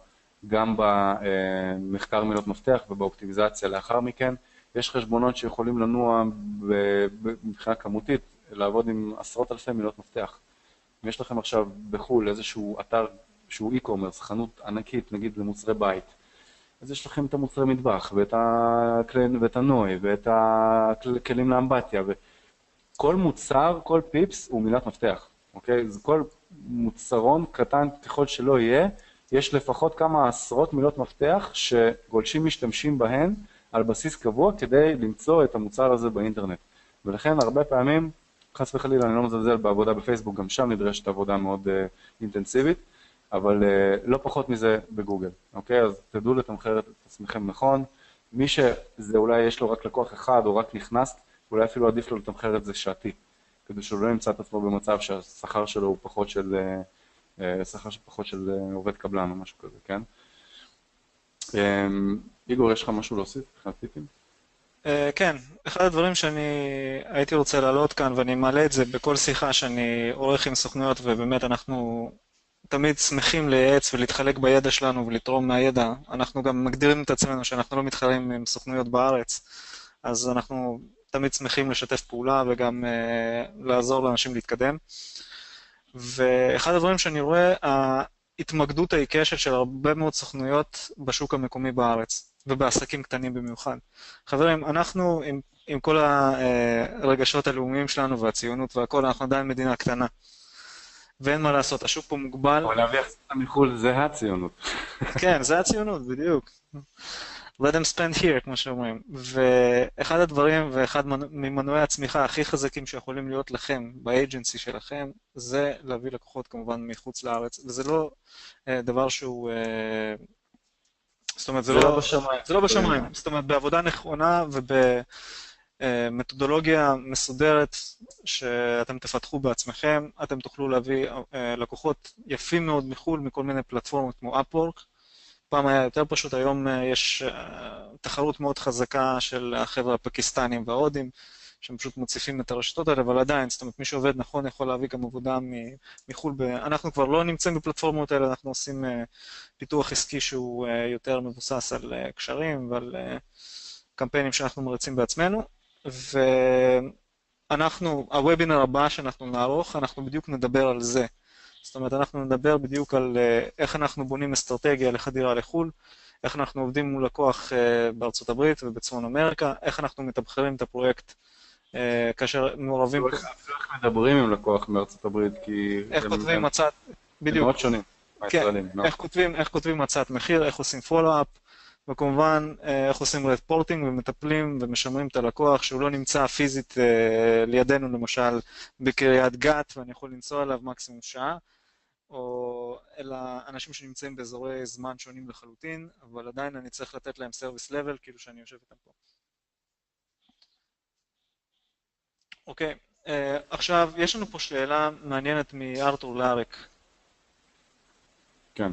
גם במחקר מילות מפתח ובאופטימיזציה לאחר מכן. יש חשבונות שיכולים לנוע מבחינה כמותית, לעבוד עם עשרות אלפי מילות מפתח. אם יש לכם עכשיו בחול איזשהו אתר שהוא e-commerce, חנות ענקית, נגיד למוצרי בית, אז יש לכם את המוצרי מטבח, ואת הנוי, ואת הכלים לאמבטיה, וכל מוצר, כל פיפס הוא מילת מפתח, אוקיי? אז כל מוצרון קטן ככל שלא יהיה, יש לפחות כמה עשרות מילות מפתח שגולשים משתמשים בהן על בסיס קבוע כדי למצוא את המוצר הזה באינטרנט. ולכן הרבה פעמים, חס וחלילה, אני לא מזלזל בעבודה בפייסבוק, גם שם נדרשת עבודה מאוד אינטנסיבית, אבל לא פחות מזה בגוגל, אוקיי? אז תדעו לתמחר את עצמכם נכון. מי שזה אולי יש לו רק לקוח אחד או רק נכנס, אולי אפילו עדיף לו לתמחר את זה שעתי, כדי שהוא לא ימצא את עצמו במצב שהשכר שלו הוא פחות של עובד קבלן או משהו כזה, כן? איגור, יש לך משהו להוסיף? מבחינת טיפים? כן, אחד הדברים שאני הייתי רוצה להעלות כאן, ואני מעלה את זה בכל שיחה שאני עורך עם סוכנויות, ובאמת אנחנו תמיד שמחים לייעץ ולהתחלק בידע שלנו ולתרום מהידע. אנחנו גם מגדירים את עצמנו שאנחנו לא מתחרים עם סוכנויות בארץ, אז אנחנו תמיד שמחים לשתף פעולה וגם לעזור לאנשים להתקדם. ואחד הדברים שאני רואה, ההתמקדות העיקשת של הרבה מאוד סוכנויות בשוק המקומי בארץ, ובעסקים קטנים במיוחד. חברים, אנחנו עם כל הרגשות הלאומיים שלנו והציונות והכל, אנחנו עדיין מדינה קטנה. ואין מה לעשות, השוק פה מוגבל. אבל להביא הכנסה מחו"ל זה הציונות. כן, זה הציונות, בדיוק. Let them spend here, כמו שאומרים. ואחד הדברים ואחד ממנועי הצמיחה הכי חזקים שיכולים להיות לכם, באג'נסי שלכם, זה להביא לקוחות כמובן מחוץ לארץ. וזה לא דבר שהוא... זאת אומרת, זה לא בשמיים. זה לא בשמיים. זאת אומרת, בעבודה נכונה ובמתודולוגיה מסודרת שאתם תפתחו בעצמכם, אתם תוכלו להביא לקוחות יפים מאוד מחו"ל, מכל מיני פלטפורמות כמו Upwork. פעם היה יותר פשוט, היום יש תחרות מאוד חזקה של החבר'ה הפקיסטנים וההודים, שהם פשוט מוסיפים את הרשתות האלה, אבל עדיין, זאת אומרת, מי שעובד נכון יכול להביא גם עבודה מחול. אנחנו כבר לא נמצאים בפלטפורמות האלה, אנחנו עושים פיתוח עסקי שהוא יותר מבוסס על קשרים ועל קמפיינים שאנחנו מריצים בעצמנו, ואנחנו, הוובינר הבא שאנחנו נערוך, אנחנו בדיוק נדבר על זה. זאת אומרת, אנחנו נדבר בדיוק על איך אנחנו בונים אסטרטגיה לחדירה לחול, איך אנחנו עובדים מול לקוח בארצות הברית ובצפון אמריקה, איך אנחנו מתמחרים את הפרויקט כאשר מעורבים... איך מדברים עם לקוח מארצות הברית, כי... איך כותבים הצעת... בדיוק. הם מאוד שונים. כן, איך כותבים הצעת מחיר, איך עושים פולו-אפ, וכמובן איך עושים רפורטינג ומטפלים ומשמרים את הלקוח שהוא לא נמצא פיזית לידינו למשל בקריית גת ואני יכול לנסוע אליו מקסימום שעה, או אלא אנשים שנמצאים באזורי זמן שונים לחלוטין, אבל עדיין אני צריך לתת להם סרוויס לבל כאילו שאני יושב איתם פה. אוקיי, עכשיו יש לנו פה שאלה מעניינת מארתור לאריק. כן.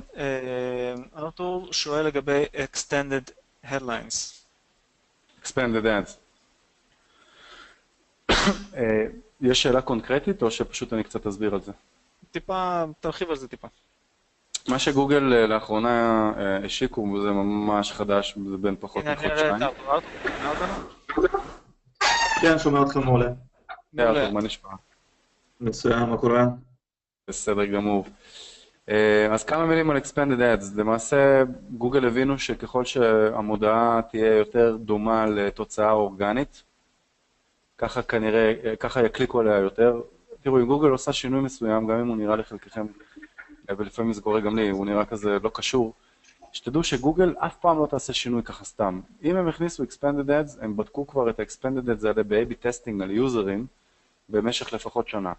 ארתור שואל לגבי extended headlines. expanded ads. יש שאלה קונקרטית או שפשוט אני קצת אסביר על זה? טיפה, תרחיב על זה טיפה. מה שגוגל לאחרונה השיקו, וזה ממש חדש, זה בין פחות מחודשיים. כן, שומע אתכם מעולה. ארתור, מה נשמע? מצוין, מה קורה? בסדר גמור. אז כמה מילים על Expanded Ads. למעשה גוגל הבינו שככל שהמודעה תהיה יותר דומה לתוצאה אורגנית, ככה כנראה, ככה יקליקו עליה יותר. תראו, אם גוגל עושה שינוי מסוים, גם אם הוא נראה לחלקכם, ולפעמים זה קורה גם לי, הוא נראה כזה לא קשור, שתדעו שגוגל אף פעם לא תעשה שינוי ככה סתם. אם הם הכניסו Expanded Ads, הם בדקו כבר את ה-Expanded Ads האלה ב-A/B טסטינג על יוזרים במשך לפחות שנה.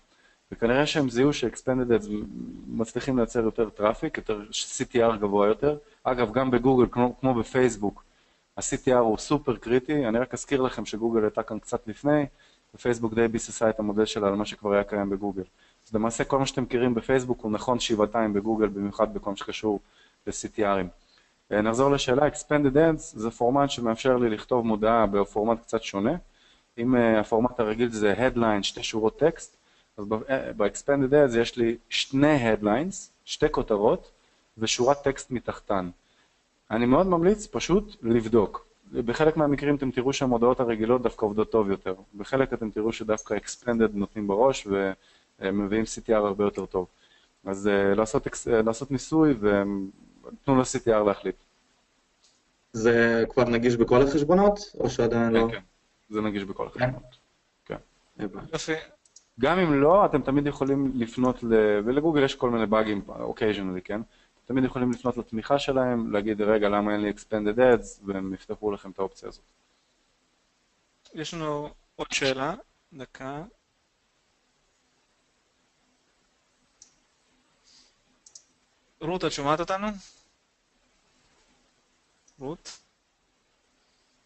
וכנראה שהם זיהו ש-Expanded Ads מצליחים לייצר יותר טראפיק, יותר CTR גבוה יותר. אגב, גם בגוגל, כמו בפייסבוק, ה-CTR הוא סופר קריטי. אני רק אזכיר לכם שגוגל הייתה כאן קצת לפני, ופייסבוק די ביססה את המודל שלה על מה שכבר היה קיים בגוגל. אז למעשה כל מה שאתם מכירים בפייסבוק הוא נכון שבעתיים בגוגל, במיוחד בכל מה שקשור ל-CTR'ים. נחזור לשאלה, Expanded Ads זה פורמט שמאפשר לי לכתוב מודעה בפורמט קצת שונה. אם הפורמט הרגיל זה headline, שתי שורות טקסט, אז ב-Expanded Ads יש לי שני headlines, שתי כותרות ושורת טקסט מתחתן. אני מאוד ממליץ פשוט לבדוק. בחלק מהמקרים אתם תראו שהמודעות הרגילות דווקא עובדות טוב יותר. בחלק אתם תראו שדווקא Expanded נותנים בראש ומביאים CTR הרבה יותר טוב. אז לעשות ניסוי ותנו לו CTR להחליט. זה כבר נגיש בכל החשבונות או שעדיין לא? כן, זה נגיש בכל החשבונות. כן. יפה. גם אם לא, אתם תמיד יכולים לפנות, ולגוגל יש כל מיני באגים, occasionally, כן? תמיד יכולים לפנות לתמיכה שלהם, להגיד, רגע, למה אין לי Expanded Ads, והם יפתחו לכם את האופציה הזאת. יש לנו עוד שאלה, דקה. רות, את שומעת אותנו? רות?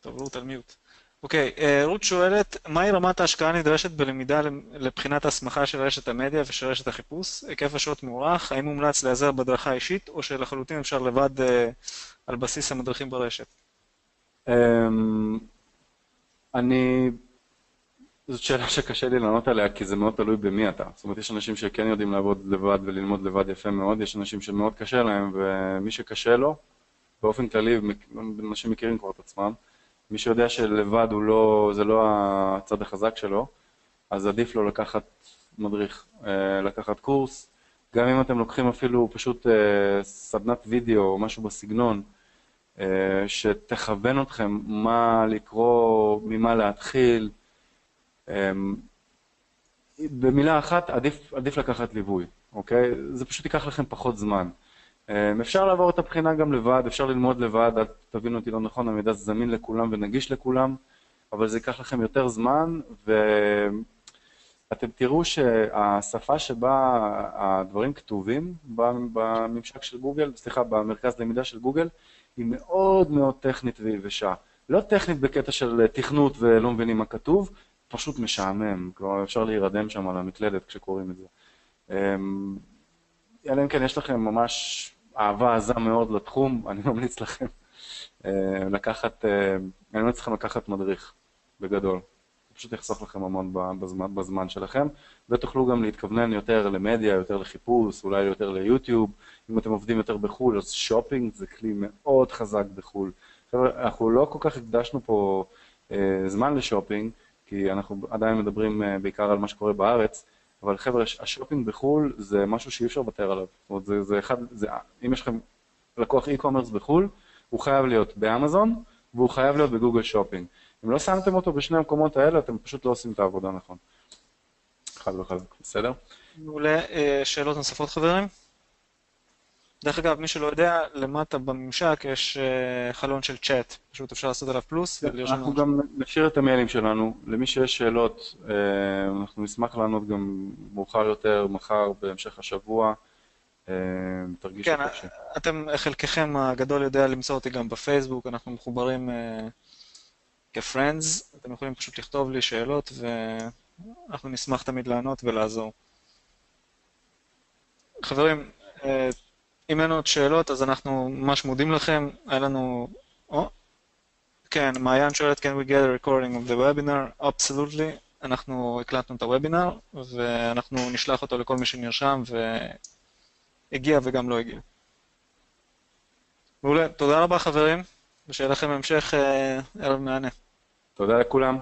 טוב, רות על מיוט. אוקיי, רות שואלת, מהי רמת ההשקעה הנדרשת בלמידה לבחינת ההסמכה של רשת המדיה ושל רשת החיפוש? היקף השעות מוערך? האם מומלץ להיעזר בהדרכה אישית, או שלחלוטין אפשר לבד על בסיס המדריכים ברשת? זאת שאלה שקשה לי לענות עליה, כי זה מאוד תלוי במי אתה. זאת אומרת, יש אנשים שכן יודעים לעבוד לבד וללמוד לבד יפה מאוד, יש אנשים שמאוד קשה להם, ומי שקשה לו, באופן כללי, אנשים מכירים כבר את עצמם, מי שיודע שלבד זה לא הצד החזק שלו, אז עדיף לו לקחת מדריך, לקחת קורס. גם אם אתם לוקחים אפילו פשוט סדנת וידאו או משהו בסגנון, שתכוון אתכם מה לקרוא, ממה להתחיל. במילה אחת, עדיף לקחת ליווי, אוקיי? זה פשוט ייקח לכם פחות זמן. אפשר לעבור את הבחינה גם לבד, אפשר ללמוד לבד, תבינו אותי לא נכון, המידע זמין לכולם ונגיש לכולם, אבל זה ייקח לכם יותר זמן, ואתם תראו שהשפה שבה הדברים כתובים בממשק של גוגל, סליחה, במרכז למידה של גוגל, היא מאוד מאוד טכנית ויבשה. לא טכנית בקטע של תכנות ולא מבינים מה כתוב, פשוט משעמם, כלומר אפשר להירדם שם על המקלדת כשקוראים את זה. אלא אם כן יש לכם ממש אהבה עזה מאוד לתחום, אני ממליץ לכם לקחת מדריך בגדול. זה פשוט יחסוך לכם המון בזמן שלכם, ותוכלו גם להתכוונן יותר למדיה, יותר לחיפוש, אולי יותר ליוטיוב. אם אתם עובדים יותר בחול, אז שופינג זה כלי מאוד חזק בחול. אנחנו לא כל כך הקדשנו פה זמן לשופינג, כי אנחנו עדיין מדברים בעיקר על מה שקורה בארץ, אבל חבר'ה, השופינג בחול זה משהו שאי אפשר לוותר עליו. זאת אומרת, אם יש לכם לקוח e-commerce בחול, הוא חייב להיות באמזון, והוא חייב להיות בגוגל שופינג. אם לא שמתם אותו בשני המקומות האלה, אתם פשוט לא עושים את העבודה נכון. חד וחד, בסדר? מעולה, שאלות נוספות חברים? דרך אגב, מי שלא יודע, למטה בממשק יש חלון של צ'אט, פשוט אפשר לעשות עליו פלוס. אנחנו גם נשאיר את המיילים שלנו, למי שיש שאלות, אנחנו נשמח לענות גם מאוחר יותר, מחר, בהמשך השבוע, תרגישו חופשי. אתם, חלקכם הגדול יודע למצוא אותי גם בפייסבוק, אנחנו מחוברים כפרנדס, אתם יכולים פשוט לכתוב לי שאלות ואנחנו נשמח תמיד לענות ולעזור. חברים, אם אין עוד שאלות, אז אנחנו ממש מודים לכם. היה לנו... כן, מעיין שואלת, can we get a recording of the webinar? Absolutely. אנחנו הקלטנו את הוובינר, ואנחנו נשלח אותו לכל מי שנרשם, והגיע וגם לא הגיע. מעולה, תודה רבה חברים, ושיהיה לכם המשך ערב מענה. תודה לכולם.